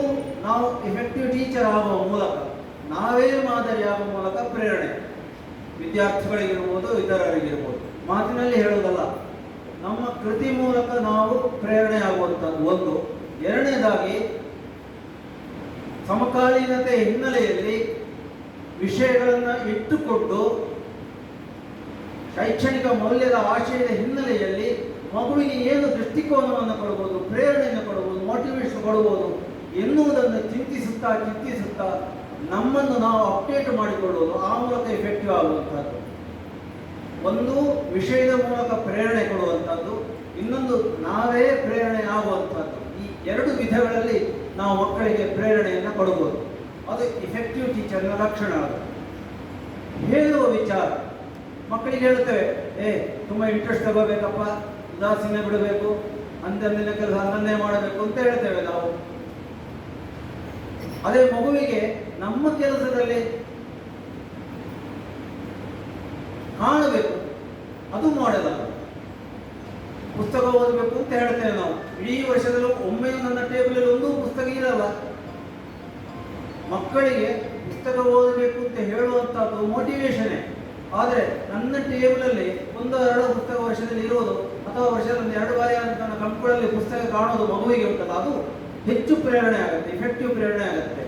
ನಾವು ಎಫೆಕ್ಟಿವ್ ಟೀಚರ್ ಆಗುವ ಮೂಲಕ, ನಾವೇ ಮಾದರಿಯಾಗುವ ಮೂಲಕ ಪ್ರೇರಣೆ, ವಿದ್ಯಾರ್ಥಿಗಳಿಗಿರ್ಬೋದು, ಇತರರಿಗಿರ್ಬೋದು, ಮಾತಿನಲ್ಲಿ ಹೇಳುವುದಲ್ಲ, ನಮ್ಮ ಕೃತಿ ಮೂಲಕ ನಾವು ಪ್ರೇರಣೆ ಆಗುವಂಥದ್ದು ಒಂದು. ಎರಡನೇದಾಗಿ, ಸಮಕಾಲೀನತೆ ಹಿನ್ನೆಲೆಯಲ್ಲಿ ವಿಷಯಗಳನ್ನು ಇಟ್ಟುಕೊಂಡು ಶೈಕ್ಷಣಿಕ ಮೌಲ್ಯದ ಆಶಯದ ಹಿನ್ನೆಲೆಯಲ್ಲಿ ಮಗುವಿಗೆ ಏನು ದೃಷ್ಟಿಕೋನವನ್ನು ಕೊಡಬಹುದು, ಪ್ರೇರಣೆಯನ್ನು ಕೊಡಬಹುದು, ಮೋಟಿವೇಶನ್ ಕೊಡಬಹುದು ಎನ್ನುವುದನ್ನು ಚಿಂತಿಸುತ್ತಾ ನಮ್ಮನ್ನು ನಾವು ಅಪ್ಡೇಟ್ ಮಾಡಿಕೊಳ್ಳುವುದು, ಆ ಮೂಲಕ ಎಫೆಕ್ಟಿವ್ ಆಗುವಂಥದ್ದು. ಒಂದು, ವಿಷಯದ ಮೂಲಕ ಪ್ರೇರಣೆ ಕೊಡುವಂಥದ್ದು, ಇನ್ನೊಂದು ನಾವೇ ಪ್ರೇರಣೆ ಆಗುವಂಥದ್ದು. ಈ 2 ವಿಧಗಳಲ್ಲಿ ನಾವು ಮಕ್ಕಳಿಗೆ ಪ್ರೇರಣೆಯನ್ನು ಕೊಡಬಹುದು. ಅದು ಇಫೆಕ್ಟಿವ್ ಟೀಚರ್ನ ಲಕ್ಷಣ. ಅದು ಹೇಳುವ ವಿಚಾರ ಮಕ್ಕಳಿಗೆ ಹೇಳ್ತೇವೆ, ತುಂಬ ಇಂಟ್ರೆಸ್ಟ್ ತಗೋಬೇಕಪ್ಪ, ಉದಾಸೀನ ಬಿಡಬೇಕು, ಅಂದಿನ ಕೆಲಸ ಅಂದನ್ನೇ ಮಾಡಬೇಕು ಅಂತ ಹೇಳ್ತೇವೆ ನಾವು. ಅದೇ ಮಗುವಿಗೆ ನಮ್ಮ ಕೆಲಸದಲ್ಲಿ ಕಾಣಬೇಕು, ಅದು ಮಾಡಲ್ಲ. ಪುಸ್ತಕ ಓದಬೇಕು ಅಂತ ಹೇಳ್ತೇವೆ ನಾವು. ಇಡೀ ವರ್ಷದಲ್ಲೂ ಒಮ್ಮೆಯೂ ನನ್ನ ಟೇಬಲಲ್ಲಿ ಒಂದು ಪುಸ್ತಕ ಇರಲ್ಲ. ಮಕ್ಕಳಿಗೆ ಪುಸ್ತಕ ಓದಬೇಕು ಅಂತ ಹೇಳುವಂಥದ್ದು ಮೋಟಿವೇಶನೇ. ಆದರೆ ನನ್ನ ಟೇಬಲಲ್ಲಿ 1-2 ಪುಸ್ತಕ ವರ್ಷದಲ್ಲಿ ಇರೋದು, ಅಥವಾ ವರ್ಷದಲ್ಲಿ 2 ಬಾರಿ ನನ್ನ ಕಂಪ್ಯೂಟರಲ್ಲಿ ಪುಸ್ತಕ ಕಾಣೋದು ಮಗುವಿಗೆ ಉಂಟಲ್ಲ, ಅದು ಹೆಚ್ಚು ಪ್ರೇರಣೆ ಆಗುತ್ತೆ, ಇಫೆಕ್ಟಿವ್ ಪ್ರೇರಣೆ ಆಗುತ್ತೆ.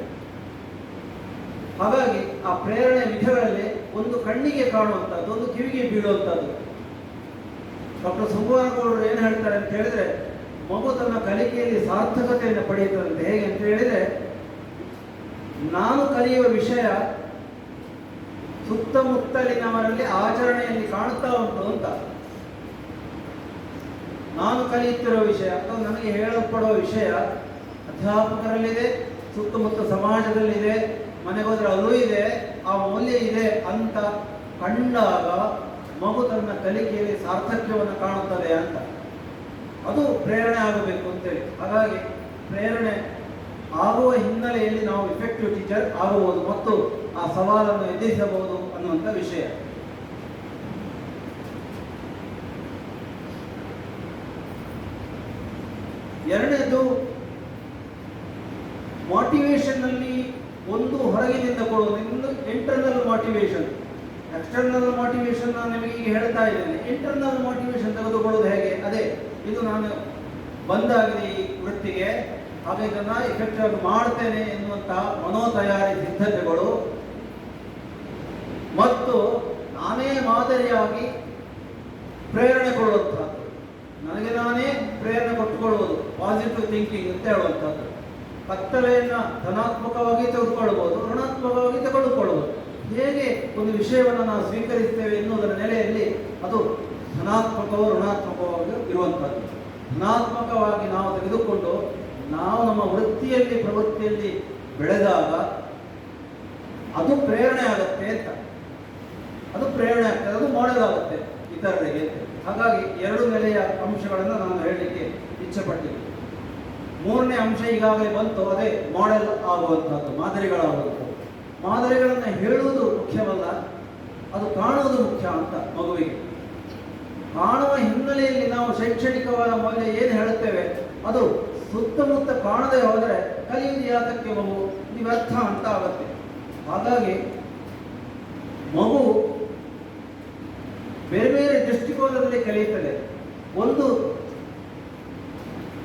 ಹಾಗಾಗಿ ಆ ಪ್ರೇರಣೆ ವಿಧಗಳಲ್ಲಿ ಒಂದು ಕಣ್ಣಿಗೆ ಕಾಣುವಂಥದ್ದು, ಒಂದು ಕಿವಿಗೆ ಬೀಳುವಂಥದ್ದು. ಡಾಕ್ಟರ್ ಸುಬ್ಬಾನಗೌಡರು ಏನು ಹೇಳ್ತಾರೆ ಅಂತ ಹೇಳಿದ್ರೆ, ಮಗು ತನ್ನ ಕಲಿಕೆಯಲ್ಲಿ ಸಾರ್ಥಕತೆಯನ್ನು ಪಡೆಯುತ್ತಂತೆ. ಹೇಗೆ ಅಂತ ಹೇಳಿದ್ರೆ, ನಾನು ಕಲಿಯುವ ವಿಷಯ ಸುತ್ತಮುತ್ತಲಿನವರಲ್ಲಿ ಆಚರಣೆಯಲ್ಲಿ ಕಾಣುತ್ತಾ ಉಂಟು ಅಂತ. ನಾನು ಕಲಿಯುತ್ತಿರುವ ವಿಷಯ ಅಥವಾ ನನಗೆ ಹೇಳಲ್ಪಡುವ ವಿಷಯ ಅಧ್ಯಾಪಕರಲ್ಲಿದೆ, ಸುತ್ತಮುತ್ತ ಸಮಾಜದಲ್ಲಿದೆ, ಮನೆಗೋದ್ರೆ ಅಲ್ಲೂ ಇದೆ, ಆ ಮೌಲ್ಯ ಇದೆ ಅಂತ ಕಂಡಾಗ ಮಗು ತನ್ನ ಕಲಿಕೆಯಲ್ಲಿ ಸಾರ್ಥಕ್ಯವನ್ನು ಕಾಣುತ್ತದೆ ಅಂತ. ಅದು ಪ್ರೇರಣೆ ಆಗಬೇಕು ಅಂತೇಳಿ. ಹಾಗಾಗಿ ಪ್ರೇರಣೆ ಆಗುವ ಹಿನ್ನೆಲೆಯಲ್ಲಿ ನಾವು ಇಫೆಕ್ಟಿವ್ ಟೀಚರ್ ಆಗಬಹುದು ಮತ್ತು ಆ ಸವಾಲನ್ನು ಎದುರಿಸಬಹುದು ಅನ್ನುವಂಥ ವಿಷಯ. ಎರಡನೇದು, ಮೋಟಿವೇಶನ್ ಅಲ್ಲಿ ಒಂದು ಹೊರಗಿನಿಂದ ಕೊಡುವುದು, ಇನ್ನೊಂದು ಇಂಟರ್ನಲ್ ಮೋಟಿವೇಶನ್. ಎಕ್ಸ್ಟರ್ನಲ್ ಮೋಟಿವೇಶನ್ ನಾನು ನಿಮಗೆ ಈಗ ಹೇಳ್ತಾ ಇದ್ದೇನೆ. ಇಂಟರ್ನಲ್ ಮೋಟಿವೇಶನ್ ತೆಗೆದುಕೊಳ್ಳೋದು ಹೇಗೆ? ಅದೇ ಇದು ನಾನು ಬಂದಾಗಿದೆ ಈ ವೃತ್ತಿಗೆ, ಹಾಗೆ ಇದನ್ನು ಇಫೆಕ್ಟಿವ್ ಆಗಿ ಮಾಡ್ತೇನೆ ಎನ್ನುವಂತಹ ಮನೋತಯಾರಿ ಸಿದ್ಧತೆಗಳು ಮತ್ತು ನಾನೇ ಮಾದರಿಯಾಗಿ ಪ್ರೇರಣೆ ಕೊಡುವಂಥದ್ದು, ನನಗೆ ನಾನೇ ಪ್ರೇರಣೆ ಕೊಟ್ಟುಕೊಳ್ಳುವುದು, ಪಾಸಿಟಿವ್ ಥಿಂಕಿಂಗ್ ಅಂತ ಹೇಳುವಂಥದ್ದು. ಕತ್ತಲೆಯನ್ನು ಧನಾತ್ಮಕವಾಗಿ ತೆಗೆದುಕೊಳ್ಳಬಹುದು, ಋಣಾತ್ಮಕವಾಗಿ ತೆಗೆದುಕೊಳ್ಳಬಹುದು. ಹೇಗೆ ಒಂದು ವಿಷಯವನ್ನು ನಾವು ಸ್ವೀಕರಿಸ್ತೇವೆ ಎನ್ನುವುದರ ನೆಲೆಯಲ್ಲಿ ಅದು ಧನಾತ್ಮಕವೋ ಋಣಾತ್ಮಕವಾಗಿ ಇರುವಂಥದ್ದು. ಧನಾತ್ಮಕವಾಗಿ ನಾವು ತೆಗೆದುಕೊಂಡು ನಾವು ನಮ್ಮ ವೃತ್ತಿಯಲ್ಲಿ ಪ್ರವೃತ್ತಿಯಲ್ಲಿ ಬೆಳೆದಾಗ ಅದು ಪ್ರೇರಣೆ ಆಗುತ್ತೆ ಅಂತ, ಅದು ಪ್ರೇರಣೆ ಆಗ್ತದೆ, ಅದು ಮಾಡೆಲ್ ಆಗುತ್ತೆ ಇತರರಿಗೆ. ಹಾಗಾಗಿ ಎರಡು ನೆಲೆಯ ಅಂಶಗಳನ್ನು ನಾನು ಹೇಳಲಿಕ್ಕೆ ಇಚ್ಛೆ ಪಟ್ಟಿದ್ದೆ. ಮೂರನೇ ಅಂಶ ಈಗಾಗಲೇ ಬಂತು, ಅದೇ ಮಾಡೆಲ್ ಆಗುವಂಥದ್ದು, ಮಾದರಿಗಳಾಗುವಂಥದ್ದು. ಮಾದರಿಗಳನ್ನು ಹೇಳುವುದು ಮುಖ್ಯವಲ್ಲ, ಅದು ಕಾಣುವುದು ಮುಖ್ಯ ಅಂತ ಮಗುವಿಗೆ. ಕಾಣುವ ಹಿನ್ನೆಲೆಯಲ್ಲಿ ನಾವು ಶೈಕ್ಷಣಿಕವಾದ ಮೌಲ್ಯ ಏನು ಹೇಳುತ್ತೇವೆ ಅದು ಸುತ್ತಮುತ್ತ ಕಾಣದೆ ಹೋದರೆ ಕಲಿಯುವುದು ಯಾತಕ್ಕೆ ಮಗು, ಇದು ವ್ಯರ್ಥ ಅಂತ ಆಗುತ್ತೆ. ಹಾಗಾಗಿ ಮಗು ಬೇರೆ ಬೇರೆ ದೃಷ್ಟಿಕೋನದಲ್ಲಿ ಕಲಿಯುತ್ತದೆ. ಒಂದು,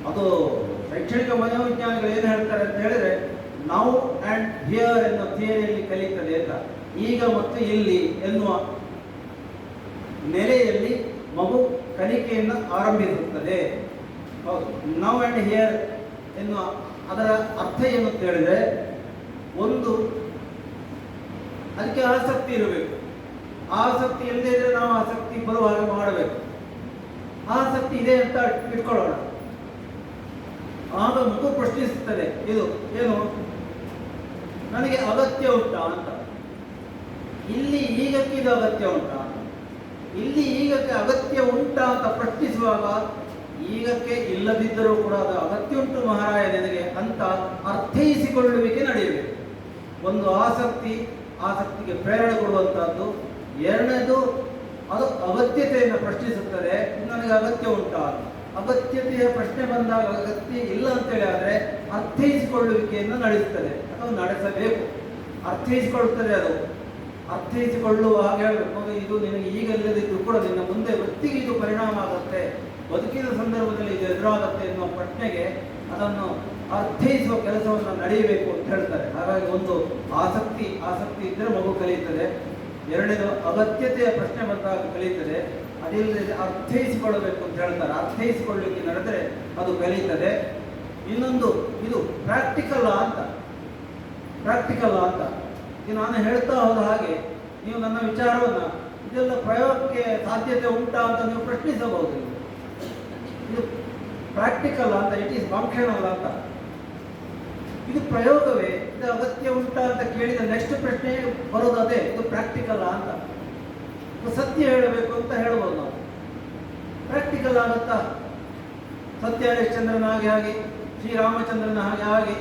ಅದು ಶೈಕ್ಷಣಿಕ ಮನೋವಿಜ್ಞಾನಿಗಳು ಏನು ಹೇಳ್ತಾರೆ ಅಂತ ಹೇಳಿದ್ರೆ, ನೌ ಆ್ಯಂಡ್ ಹಿಯರ್ ಎನ್ನುವ ಥಿಯರಿಯಲ್ಲಿ ಕಲಿಯುತ್ತದೆ ಅಂತ. ಈಗ ಮತ್ತು ಇಲ್ಲಿ ಎನ್ನುವ ನೆಲೆಯಲ್ಲಿ ಮಗು ಕಲಿಕೆಯನ್ನು ಆರಂಭಿಸುತ್ತದೆ. ಹೌದು, ನೌ ಆ್ಯಂಡ್ ಹಿಯರ್ ಎನ್ನುವ ಅದರ ಅರ್ಥ ಏನು ಅಂತ ಹೇಳಿದ್ರೆ, ಒಂದು ಅದಕ್ಕೆ ಆಸಕ್ತಿ ಇರಬೇಕು. ಆಸಕ್ತಿ ಇಲ್ಲದೆ ಇದ್ರೆ ನಾವು ಆಸಕ್ತಿ ಬರುವ ಹಾಗೆ ಮಾಡಬೇಕು. ಆಸಕ್ತಿ ಇದೆ ಅಂತ ಇಟ್ಕೊಳ್ಳೋಣ. ಆಗ ಮಗು ಪ್ರಶ್ನಿಸುತ್ತದೆ, ಇದು ಏನು ನನಗೆ ಅಗತ್ಯ ಉಂಟಾ ಅಂತ, ಇಲ್ಲಿ ಈಗಕ್ಕೆ ಇದು ಅಗತ್ಯ ಉಂಟಾ, ಇಲ್ಲಿ ಈಗಕ್ಕೆ ಅಗತ್ಯ ಉಂಟಾ ಅಂತ ಪ್ರಶ್ನಿಸುವಾಗ ಈಗಕ್ಕೆ ಇಲ್ಲದಿದ್ದರೂ ಕೂಡ ಅದು ಅಗತ್ಯ ಉಂಟು ಮಹಾರಾಯ ನನಗೆ ಅಂತ ಅರ್ಥೈಸಿಕೊಳ್ಳುವಿಕೆ ನಡೆಯಬೇಕು. ಒಂದು ಆಸಕ್ತಿಗೆ ಪ್ರೇರಣೆ ಕೊಡುವಂತಹದ್ದು. ಎರಡನೇದು, ಅದು ಅಗತ್ಯತೆಯನ್ನು ಪ್ರಶ್ನಿಸುತ್ತದೆ, ನನಗೆ ಅಗತ್ಯ ಉಂಟಾ. ಅಗತ್ಯತೆಯ ಪ್ರಶ್ನೆ ಬಂದಾಗ ಅಗತ್ಯ ಇಲ್ಲ ಅಂತೇಳಿ ಆದರೆ ಅರ್ಥೈಸಿಕೊಳ್ಳುವಿಕೆಯನ್ನು ನಡೆಸುತ್ತದೆ ಅಥವಾ ನಡೆಸಬೇಕು. ಅರ್ಥೈಸಿಕೊಳ್ಳುತ್ತದೆ, ಅದು ಅರ್ಥೈಸಿಕೊಳ್ಳುವ ಹಾಗೆ ಹೇಳಬೇಕು, ಇದು ನಿನಗೆ ಈಗ ಇಲ್ಲದಿದ್ದು ಕೂಡ ನಿನ್ನ ಮುಂದೆ ವೃತ್ತಿಗೆ ಇದು ಪರಿಣಾಮ ಆಗುತ್ತೆ, ಬದುಕಿನ ಸಂದರ್ಭದಲ್ಲಿ ಇದು ಎದುರಾಗುತ್ತೆ ಎನ್ನುವ ಪ್ರಶ್ನೆಗೆ ಅದನ್ನು ಅರ್ಥೈಸುವ ಕೆಲಸವನ್ನು ನಡೆಯಬೇಕು ಅಂತ ಹೇಳ್ತಾರೆ. ಹಾಗಾಗಿ ಒಂದು ಆಸಕ್ತಿ ಇದ್ದರೆ ಮಗು ಕಲಿಯುತ್ತದೆ. ಎರಡನೇದು, ಅಗತ್ಯತೆಯ ಪ್ರಶ್ನೆ ಬಂದಾಗ ಕಲಿಯುತ್ತದೆ. ಅದಿಲ್ಲದೆ ಅರ್ಥೈಸಿಕೊಳ್ಳಬೇಕು ಅಂತ ಹೇಳ್ತಾರೆ. ಅರ್ಥೈಸಿಕೊಳ್ಳಲಿಕ್ಕೆ ನಡೆದರೆ ಅದು ಕಲಿಯುತ್ತದೆ. ಇನ್ನೊಂದು, ಇದು ಪ್ರಾಕ್ಟಿಕಲ್ ಅಂತ ಈಗ ನಾನು ಹೇಳ್ತಾ ಹೋದ ಹಾಗೆ ನೀವು ನನ್ನ ವಿಚಾರವನ್ನು ಇದೆಲ್ಲ ಪ್ರಯೋಗಕ್ಕೆ ಸಾಧ್ಯತೆ ಉಂಟಾ ಅಂತ ನೀವು ಪ್ರಶ್ನಿಸಬಹುದು. ಇದು ಪ್ರಾಕ್ಟಿಕಲ್ ಅಂತ, ಇಟ್ ಈಸ್ ಫಂಕ್ಷನಲ್ ಅಂತ. ಇದು ಪ್ರಯೋಗವೇ, ಇದು ಅಗತ್ಯ ಉಂಟಾ ಅಂತ ಕೇಳಿದ ನೆಕ್ಸ್ಟ್ ಪ್ರಶ್ನೆ ಬರೋದು ಅದೇ, ಇದು ಪ್ರಾಕ್ಟಿಕಲ್ ಅಂತ. ಸತ್ಯ ಹೇಳಬೇಕು ಅಂತ ಹೇಳ್ಬೋದು ನಾವು. ಪ್ರಾಕ್ಟಿಕಲ್ ಆಗುತ್ತಾ? ಸತ್ಯ ಹರಿಶ್ಚಂದ್ರನ ಹಾಗೆ ಶ್ರೀರಾಮಚಂದ್ರನ ಹಾಗೆ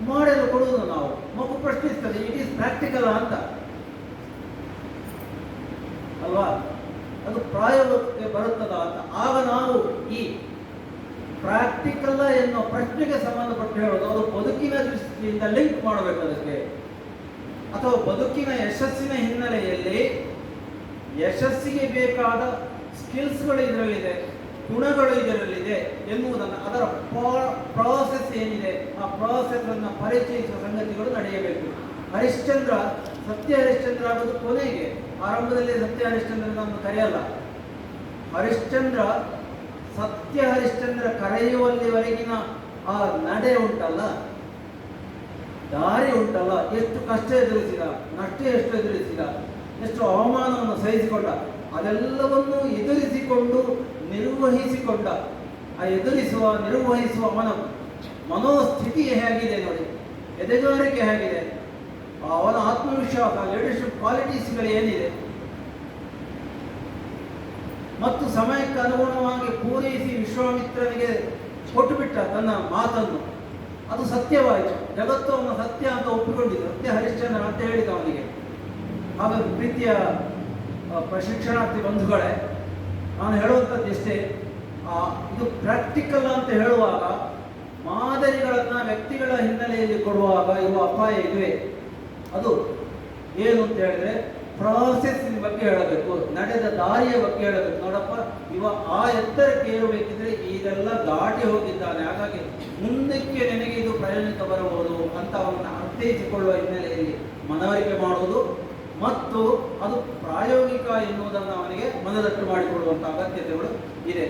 ಮಾಡೆಲ್ ಕೊಡುವುದು ನಾವು. ಮಗು ಪ್ರಶ್ನಿಸ್ತದೆ, ಇಟ್ ಈಸ್ ಪ್ರಾಕ್ಟಿಕಲ್ ಅಂತ ಅಲ್ವಾ, ಅದು ಪ್ರಾಯೋಗಕ್ಕೆ ಬರುತ್ತದ ಅಂತ. ಆಗ ನಾವು ಈ ಪ್ರಾಕ್ಟಿಕಲ್ ಎನ್ನುವ ಪ್ರಶ್ನೆಗೆ ಸಂಬಂಧಪಟ್ಟು ಹೇಳೋದು, ಅದು ಬದುಕಿನ ದೃಷ್ಟಿಯಿಂದ ಲಿಂಕ್ ಮಾಡಬೇಕು ಅದಕ್ಕೆ. ಅಥವಾ ಬದುಕಿನ ಯಶಸ್ಸಿನ ಹಿನ್ನೆಲೆಯಲ್ಲಿ ಯಶಸ್ಸಿಗೆ ಬೇಕಾದ ಸ್ಕಿಲ್ಸ್ಗಳು ಇದರಲ್ಲಿದೆ, ಗುಣಗಳು ಇದರಲ್ಲಿದೆ ಎನ್ನುವುದನ್ನು, ಅದರ ಪ್ರಾಸೆಸ್ ಏನಿದೆ ಆ ಪ್ರಾಸೆಸ್ ಅನ್ನು ಪರಿಚಯಿಸುವ ಸಂಗತಿಗಳು ನಡೆಯಬೇಕು. ಸತ್ಯ ಹರಿಶ್ಚಂದ್ರ ಆಗೋದು ಕೊನೆಗೆ, ಆರಂಭದಲ್ಲಿ ಸತ್ಯ ಹರಿಶ್ಚಂದ್ರನನ್ನು ಕರೆಯಲ್ಲ. ಸತ್ಯ ಹರಿಶ್ಚಂದ್ರ ಕರೆಯುವಲ್ಲಿವರೆಗಿನ ಆ ನಡೆ ಉಂಟಲ್ಲ, ದಾರಿ ಉಂಟಲ್ಲ, ಎಷ್ಟು ಕಷ್ಟ ಎದುರಿಸಿದ, ನಷ್ಟ ಎಷ್ಟು ಎದುರಿಸಿದ, ಎಷ್ಟು ಅವಮಾನವನ್ನು ಸಹಿಸಿಕೊಂಡ, ಅದೆಲ್ಲವನ್ನು ಎದುರಿಸಿಕೊಂಡು ನಿರ್ವಹಿಸಿಕೊಂಡ ಆ ನಿರ್ವಹಿಸುವ ಅವನ ಮನೋಸ್ಥಿತಿ ಹೇಗಿದೆ ನೋಡಿ, ಎದೆಗಾರಿಕೆ ಹೇಗಿದೆ, ಅವನ ಆತ್ಮವಿಶ್ವಾಸ, ಲೀಡರ್ಶಿಪ್ ಕ್ವಾಲಿಟೀಸ್ಗಳು ಏನಿದೆ, ಮತ್ತು ಸಮಯಕ್ಕೆ ಅನುಗುಣವಾಗಿ ಪೂರೈಸಿ ವಿಶ್ವಾಮಿತ್ರನಿಗೆ ಕೊಟ್ಟುಬಿಟ್ಟ ತನ್ನ ಮಾತನ್ನು. ಅದು ಸತ್ಯವಾಯಿತು. ಜಗತ್ತು ಅವನ ಸತ್ಯ ಅಂತ ಒಪ್ಪಿಕೊಂಡಿದ್ದ. ಸತ್ಯ ಹರಿಶ್ಚಂದ್ರ ಅಂತ ಹೇಳಿದ ಅವನಿಗೆ. ಹಾಗಾಗಿ ಪ್ರೀತಿಯ ಪ್ರಶಿಕ್ಷಣಾರ್ಥಿ ಬಂಧುಗಳೇ, ನಾನು ಹೇಳುವಂಥದ್ದು ಇಷ್ಟೇ, ಇದು ಪ್ರಾಕ್ಟಿಕಲ್ ಅಂತ ಹೇಳುವಾಗ ಮಾದರಿಗಳನ್ನು ವ್ಯಕ್ತಿಗಳ ಹಿನ್ನೆಲೆಯಲ್ಲಿ ಕೊಡುವಾಗ ಇರುವ ಅಪಾಯ ಇದುವೆ. ಅದು ಏನು ಅಂತ ಹೇಳಿದ್ರೆ ಪ್ರಾಸೆಸ್ಸಿನ ಬಗ್ಗೆ ಹೇಳಬೇಕು, ನಡೆದ ದಾರಿಯ ಬಗ್ಗೆ ಹೇಳಬೇಕು. ನೋಡಪ್ಪ, ಇವ ಆ ಎತ್ತರಕ್ಕೆ ಏರಬೇಕಿದ್ರೆ ಇದೆಲ್ಲ ದಾಟಿ ಹೋಗಿದ್ದಾನೆ, ಹಾಗಾಗಿ ಮುಂದಕ್ಕೆ ನಿನಗೆ ಇದು ಪ್ರಯೋಜನಕ್ಕೆ ಬರಬಹುದು ಅಂತ ಅವನ್ನ ಅರ್ಥೈಸಿಕೊಳ್ಳುವ ಹಿನ್ನೆಲೆಯಲ್ಲಿ ಮನವರಿಕೆ ಮಾಡುವುದು ಮತ್ತು ಅದು ಪ್ರಾಯೋಗಿಕ ಎನ್ನುವುದನ್ನು ಅವನಿಗೆ ಮನದಟ್ಟು ಮಾಡಿಕೊಳ್ಳುವಂಥ ಅಗತ್ಯತೆಗಳು ಇದೆ.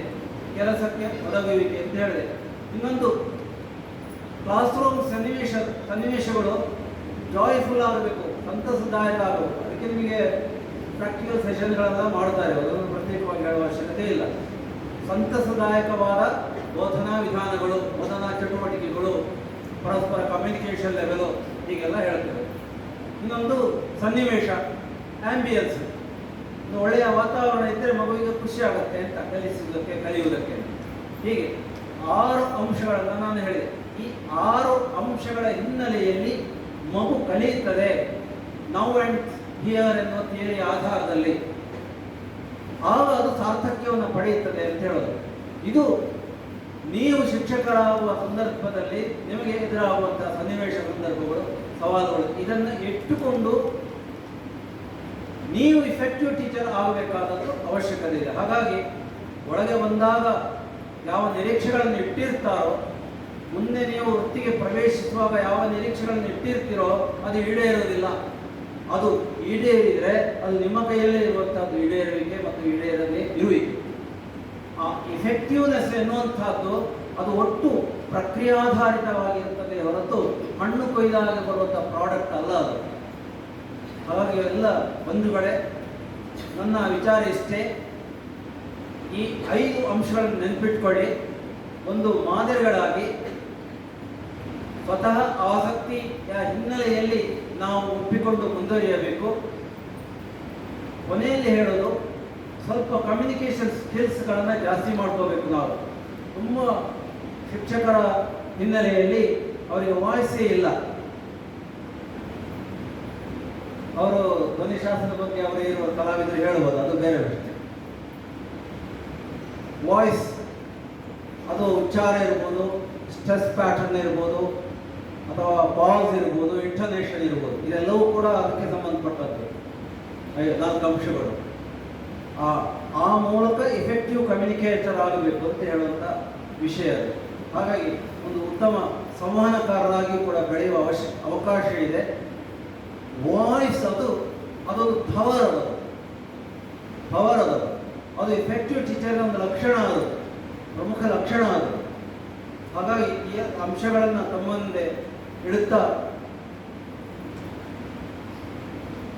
ಕೆಲಸಕ್ಕೆ ಒದಗುವಿಕೆ ಅಂತ ಹೇಳಿದೆ. ಇನ್ನೊಂದು, ಕ್ಲಾಸ್ ರೂಮ್ ಸನ್ನಿವೇಶಗಳು ಜಾಯ್ಫುಲ್ ಆಗಬೇಕು, ಸಂತಸದಾಯಕ ಆಗಬೇಕು. ಅದಕ್ಕೆ ನಿಮಗೆ ಪ್ರಾಕ್ಟಿಕಲ್ ಸೆಷನ್ಗಳೆಲ್ಲ ಮಾಡ್ತಾರೆ, ಅದನ್ನು ಪ್ರತ್ಯೇಕವಾಗಿ ಹೇಳುವ ಅವಶ್ಯಕತೆ ಇಲ್ಲ. ಸಂತಸದಾಯಕವಾದ ಬೋಧನಾ ವಿಧಾನಗಳು, ಬೋಧನಾ ಚಟುವಟಿಕೆಗಳು, ಪರಸ್ಪರ ಕಮ್ಯುನಿಕೇಷನ್ ಲೆವೆಲು ಹೀಗೆಲ್ಲ ಹೇಳ್ತೇವೆ. ಇನ್ನೊಂದು ಸನ್ನಿವೇಶ, ಆಂಬಿಯನ್ಸ್, ಒಂದು ಒಳ್ಳೆಯ ವಾತಾವರಣ ಇದ್ದರೆ ಮಗುವಿಗೆ ಖುಷಿ ಆಗುತ್ತೆ ಅಂತ ಕಲಿಸುವುದಕ್ಕೆ, ಕಲಿಯುವುದಕ್ಕೆ. ಹೀಗೆ 6 ಅಂಶಗಳನ್ನು ನಾನು ಹೇಳಿದೆ. ಈ 6 ಅಂಶಗಳ ಹಿನ್ನೆಲೆಯಲ್ಲಿ ಮಗು ಕಲಿಯುತ್ತದೆ ನೌ ಆ್ಯಂಡ್ ಹಿಯರ್ ಎನ್ನುವ ಥಿಯರಿ ಆಧಾರದಲ್ಲಿ. ಆಗ ಅದು ಸಾರ್ಥಕ್ಯವನ್ನು ಪಡೆಯುತ್ತದೆ ಅಂತ ಹೇಳೋದು. ಇದು ನೀವು ಶಿಕ್ಷಕರಾಗುವ ಸಂದರ್ಭದಲ್ಲಿ ನಿಮಗೆ ಎದುರಾಗುವಂತಹ ಸನ್ನಿವೇಶ, ಸಂದರ್ಭಗಳು, ಸವಾಲುಗಳು, ಇದನ್ನು ಇಟ್ಟುಕೊಂಡು ನೀವು ಇಫೆಕ್ಟಿವ್ ಟೀಚರ್ ಆಗಬೇಕಾದದ್ದು ಅವಶ್ಯಕತೆ ಇದೆ. ಹಾಗಾಗಿ ಒಳಗೆ ಬಂದಾಗ ಯಾವ ನಿರೀಕ್ಷೆಗಳನ್ನು ಇಟ್ಟಿರ್ತಾರೋ, ಮುಂದೆ ನೀವು ವೃತ್ತಿಗೆ ಪ್ರವೇಶಿಸುವಾಗ ಯಾವ ನಿರೀಕ್ಷೆಗಳನ್ನು ಇಟ್ಟಿರ್ತೀರೋ ಅದು ಈಡೇರುವುದಿಲ್ಲ. ಅದು ಈಡೇರಿದರೆ ಅದು ನಿಮ್ಮ ಕೈಯಲ್ಲೇ ಇರುವಂತಹದ್ದು ಈಡೇರುವಿಕೆ ಮತ್ತು ಈಡೇರದೇ ಇರುವಿಕೆ. ಆ ಇಫೆಕ್ಟಿವ್ನೆಸ್ ಎನ್ನುವಂತಹದ್ದು ಅದು ಒಟ್ಟು ಪ್ರಕ್ರಿಯಾಧಾರಿತವಾಗಿರುತ್ತದೆ ಹೊರತು ಹಣ್ಣು ಕೊಯ್ದಾಗ ಬರುವಂಥ ಪ್ರಾಡಕ್ಟ್ ಅಲ್ಲ ಅದು. ಹಾಗಾಗಿ ಎಲ್ಲ ಬಂಧುಗಳೇ, ನನ್ನ ವಿಚಾರ ಇಷ್ಟೇ. ಈ 5 ಅಂಶಗಳನ್ನು ನೆನಪಿಟ್ಕೊಳ್ಳಿ. ಒಂದು, ಮಾದರಿಗಳಾಗಿ ಸ್ವತಃ ಆಸಕ್ತಿಯ ಹಿನ್ನೆಲೆಯಲ್ಲಿ ನಾವು ಒಪ್ಪಿಕೊಂಡು ಮುಂದುವರಿಯಬೇಕು. ಕೊನೆಯಲ್ಲಿ ಹೇಳೋದು, ಸ್ವಲ್ಪ ಕಮ್ಯುನಿಕೇಷನ್ ಸ್ಕಿಲ್ಸ್ಗಳನ್ನು ಜಾಸ್ತಿ ಮಾಡ್ಕೋಬೇಕು. ನಾವು ತುಂಬ ಶಿಕ್ಷಕರ ಹಿನ್ನೆಲೆಯಲ್ಲಿ ಅವರಿಗೆ ವಾಯ್ಸೇ ಇಲ್ಲ. ಅವರು ಧ್ವನಿಶಾಸ್ತ್ರದ ಬಗ್ಗೆ ಅವರು ಇರುವ ಕಲಾವಿದರು ಹೇಳ್ಬೋದು, ಅದು ಬೇರೆ ವಿಷಯ. ವಾಯ್ಸ್ ಅದು ಉಚ್ಚಾರ ಇರ್ಬೋದು, ಸ್ಟ್ರೆಸ್ ಪ್ಯಾಟರ್ನ್ ಇರ್ಬೋದು, ಅಥವಾ ಪಾಸ್ ಇರ್ಬೋದು, ಇಂಟರ್ನೇಷನ್ ಇರ್ಬೋದು, ಇದೆಲ್ಲವೂ ಕೂಡ ಅದಕ್ಕೆ ಸಂಬಂಧಪಟ್ಟದ್ದು 4 ಅಂಶಗಳು. ಆ ಮೂಲಕ ಇಫೆಕ್ಟಿವ್ ಕಮ್ಯುನಿಕೇಟರ್ ಆಗಬೇಕು ಅಂತ ಹೇಳುವಂಥ ವಿಷಯ ಅದು. ಹಾಗಾಗಿ ಒಂದು ಉತ್ತಮ ಸಂವಹನಕಾರರಾಗಿ ಕೂಡ ಬೆಳೆಯುವ ಅವಕಾಶ ಇದೆ. ವಾಯ್ಸ್ ಅದೊಂದು ಪವರ್ ಅದು ಇಫೆಕ್ಟಿವ್ ಟೀಚರ್ನ ಒಂದು ಲಕ್ಷಣ, ಅದು ಪ್ರಮುಖ ಲಕ್ಷಣ ಅದು. ಹಾಗಾಗಿ ಈ ಅಂಶಗಳನ್ನು ತಮ್ಮ ಮುಂದೆ ಇಡುತ್ತಾ,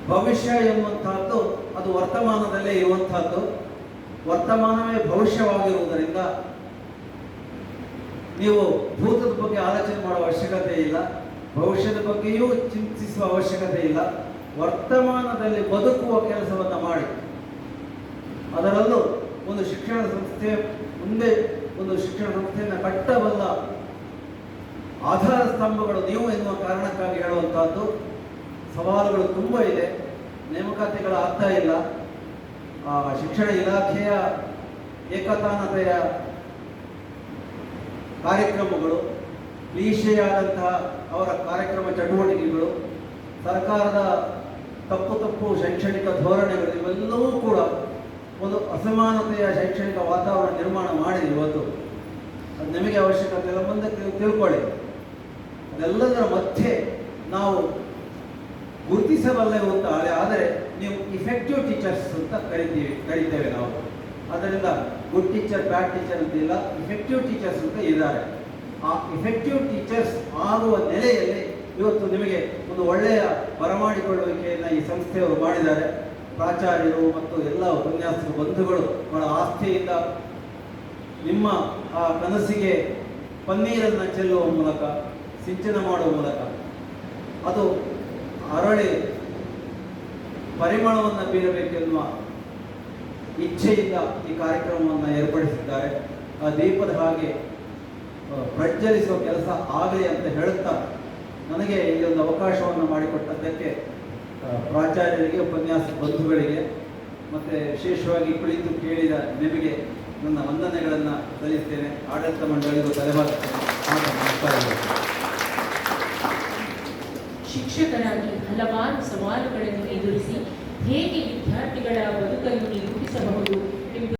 ಭವಿಷ್ಯ ಎನ್ನುವಂತಹದ್ದು ಅದು ವರ್ತಮಾನದಲ್ಲೇ ಇರುವಂತಹದ್ದು. ವರ್ತಮಾನವೇ ಭವಿಷ್ಯವಾಗಿರುವುದರಿಂದ ನೀವು ಭೂತದ ಬಗ್ಗೆ ಆಲೋಚನೆ ಮಾಡುವ ಅವಶ್ಯಕತೆ ಇಲ್ಲ, ಭವಿಷ್ಯದ ಬಗ್ಗೆಯೂ ಚಿಂತಿಸುವ ಅವಶ್ಯಕತೆ ಇಲ್ಲ. ವರ್ತಮಾನದಲ್ಲಿ ಬದುಕುವ ಕೆಲಸವನ್ನು ಮಾಡಿ. ಅದರಲ್ಲೂ ಒಂದು ಶಿಕ್ಷಣ ಸಂಸ್ಥೆ ಮುಂದೆ ಒಂದು ಶಿಕ್ಷಣ ಸಂಸ್ಥೆಯನ್ನು ಕಟ್ಟಬಲ್ಲ ಆಧಾರ ಸ್ತಂಭಗಳು ನೀವು ಎನ್ನುವ ಕಾರಣಕ್ಕಾಗಿ ಹೇಳುವಂತಹದ್ದು. ಸವಾಲುಗಳು ತುಂಬ ಇದೆ. ನೇಮಕಾತಿಗಳು ಆಗ್ತಾ ಇಲ್ಲ. ಶಿಕ್ಷಣ ಇಲಾಖೆಯ ಏಕತಾನತೆಯ ಕಾರ್ಯಕ್ರಮಗಳು, ಕ್ಲೀಶೆಯಾದಂತಹ ಅವರ ಕಾರ್ಯಕ್ರಮ ಚಟುವಟಿಕೆಗಳು, ಸರ್ಕಾರದ ತಪ್ಪು ಶೈಕ್ಷಣಿಕ ಧೋರಣೆಗಳು, ಇವೆಲ್ಲವೂ ಕೂಡ ಒಂದು ಅಸಮಾನತೆಯ ಶೈಕ್ಷಣಿಕ ವಾತಾವರಣ ನಿರ್ಮಾಣ ಮಾಡಿದೆ ಇವತ್ತು. ಅದು ನಿಮಗೆ ಅವಶ್ಯಕತೆ ಇಲ್ಲ, ಮುಂದೆ ತಿಳ್ಕೊಳ್ಳಿ. ಅದೆಲ್ಲದರ ಮಧ್ಯೆ ನಾವು ಗುರುತಿಸಬಲ್ಲೆವು ಅಂತ ಆದರೆ ನೀವು ಇಫೆಕ್ಟಿವ್ ಟೀಚರ್ಸ್ ಅಂತ ಕರಿತೇವೆ ನಾವು. ಆದ್ದರಿಂದ ಗುಡ್ ಟೀಚರ್, ಬ್ಯಾಡ್ ಟೀಚರ್ ಅಂತಿಲ್ಲ, ಇಫೆಕ್ಟಿವ್ ಟೀಚರ್ಸ್ ಅಂತ ಇದ್ದಾರೆ. ಆ ಇಫೆಕ್ಟಿವ್ ಟೀಚರ್ಸ್ ಆಗುವ ನೆಲೆಯಲ್ಲಿ ಇವತ್ತು ನಿಮಗೆ ಒಂದು ಒಳ್ಳೆಯ ಬರಮಾಡಿಕೊಳ್ಳುವಿಕೆಯನ್ನು ಈ ಸಂಸ್ಥೆಯವರು ಮಾಡಿದ್ದಾರೆ. ಪ್ರಾಚಾರ್ಯರು ಮತ್ತು ಎಲ್ಲ ಉಪನ್ಯಾಸಕ ಬಂಧುಗಳು ಬಹಳ ಆಸ್ಥೆಯಿಂದ ನಿಮ್ಮ ಆ ಕನಸಿಗೆ ಪನ್ನೀರನ್ನು ಚೆಲ್ಲುವ ಮೂಲಕ, ಸಿಂಚನ ಮಾಡುವ ಮೂಲಕ ಅದು ಅರಳಿ ಪರಿಮಳವನ್ನು ಬೀರಬೇಕೆನ್ನುವ ಇಚ್ಛೆಯಿಂದ ಈ ಕಾರ್ಯಕ್ರಮವನ್ನು ಏರ್ಪಡಿಸಿದ್ದಾರೆ. ಆ ದೀಪದ ಹಾಗೆ ಪ್ರಜ್ವಲಿಸುವ ಕೆಲಸ ಆಗಲಿ ಅಂತ ಹೇಳುತ್ತಾ ನನಗೆ ಈ ಒಂದು ಅವಕಾಶವನ್ನು ಮಾಡಿಕೊಟ್ಟದ್ದಕ್ಕೆ ಪ್ರಾಚಾರ್ಯರಿಗೆ, ಉಪನ್ಯಾಸ ಬಂಧುಗಳಿಗೆ ಮತ್ತು ವಿಶೇಷವಾಗಿ ಕುಳಿತು ಕೇಳಿದ ನಿಮಗೆ ನನ್ನ ವಂದನೆಗಳನ್ನು ಸಲ್ಲಿಸ್ತೇನೆ. ಆಡಳಿತ ಮಂಡಳಿಗೂ ತಲೆಬಾಗ್ತೇನೆ. ಶಿಕ್ಷಕರಾಗಿ ಹಲವಾರು ಸವಾಲುಗಳನ್ನು ಎದುರಿಸಿ ಹೇಗೆ ವಿದ್ಯಾರ್ಥಿಗಳ ಬದುಕನ್ನು ರೂಪಿಸಬಹುದು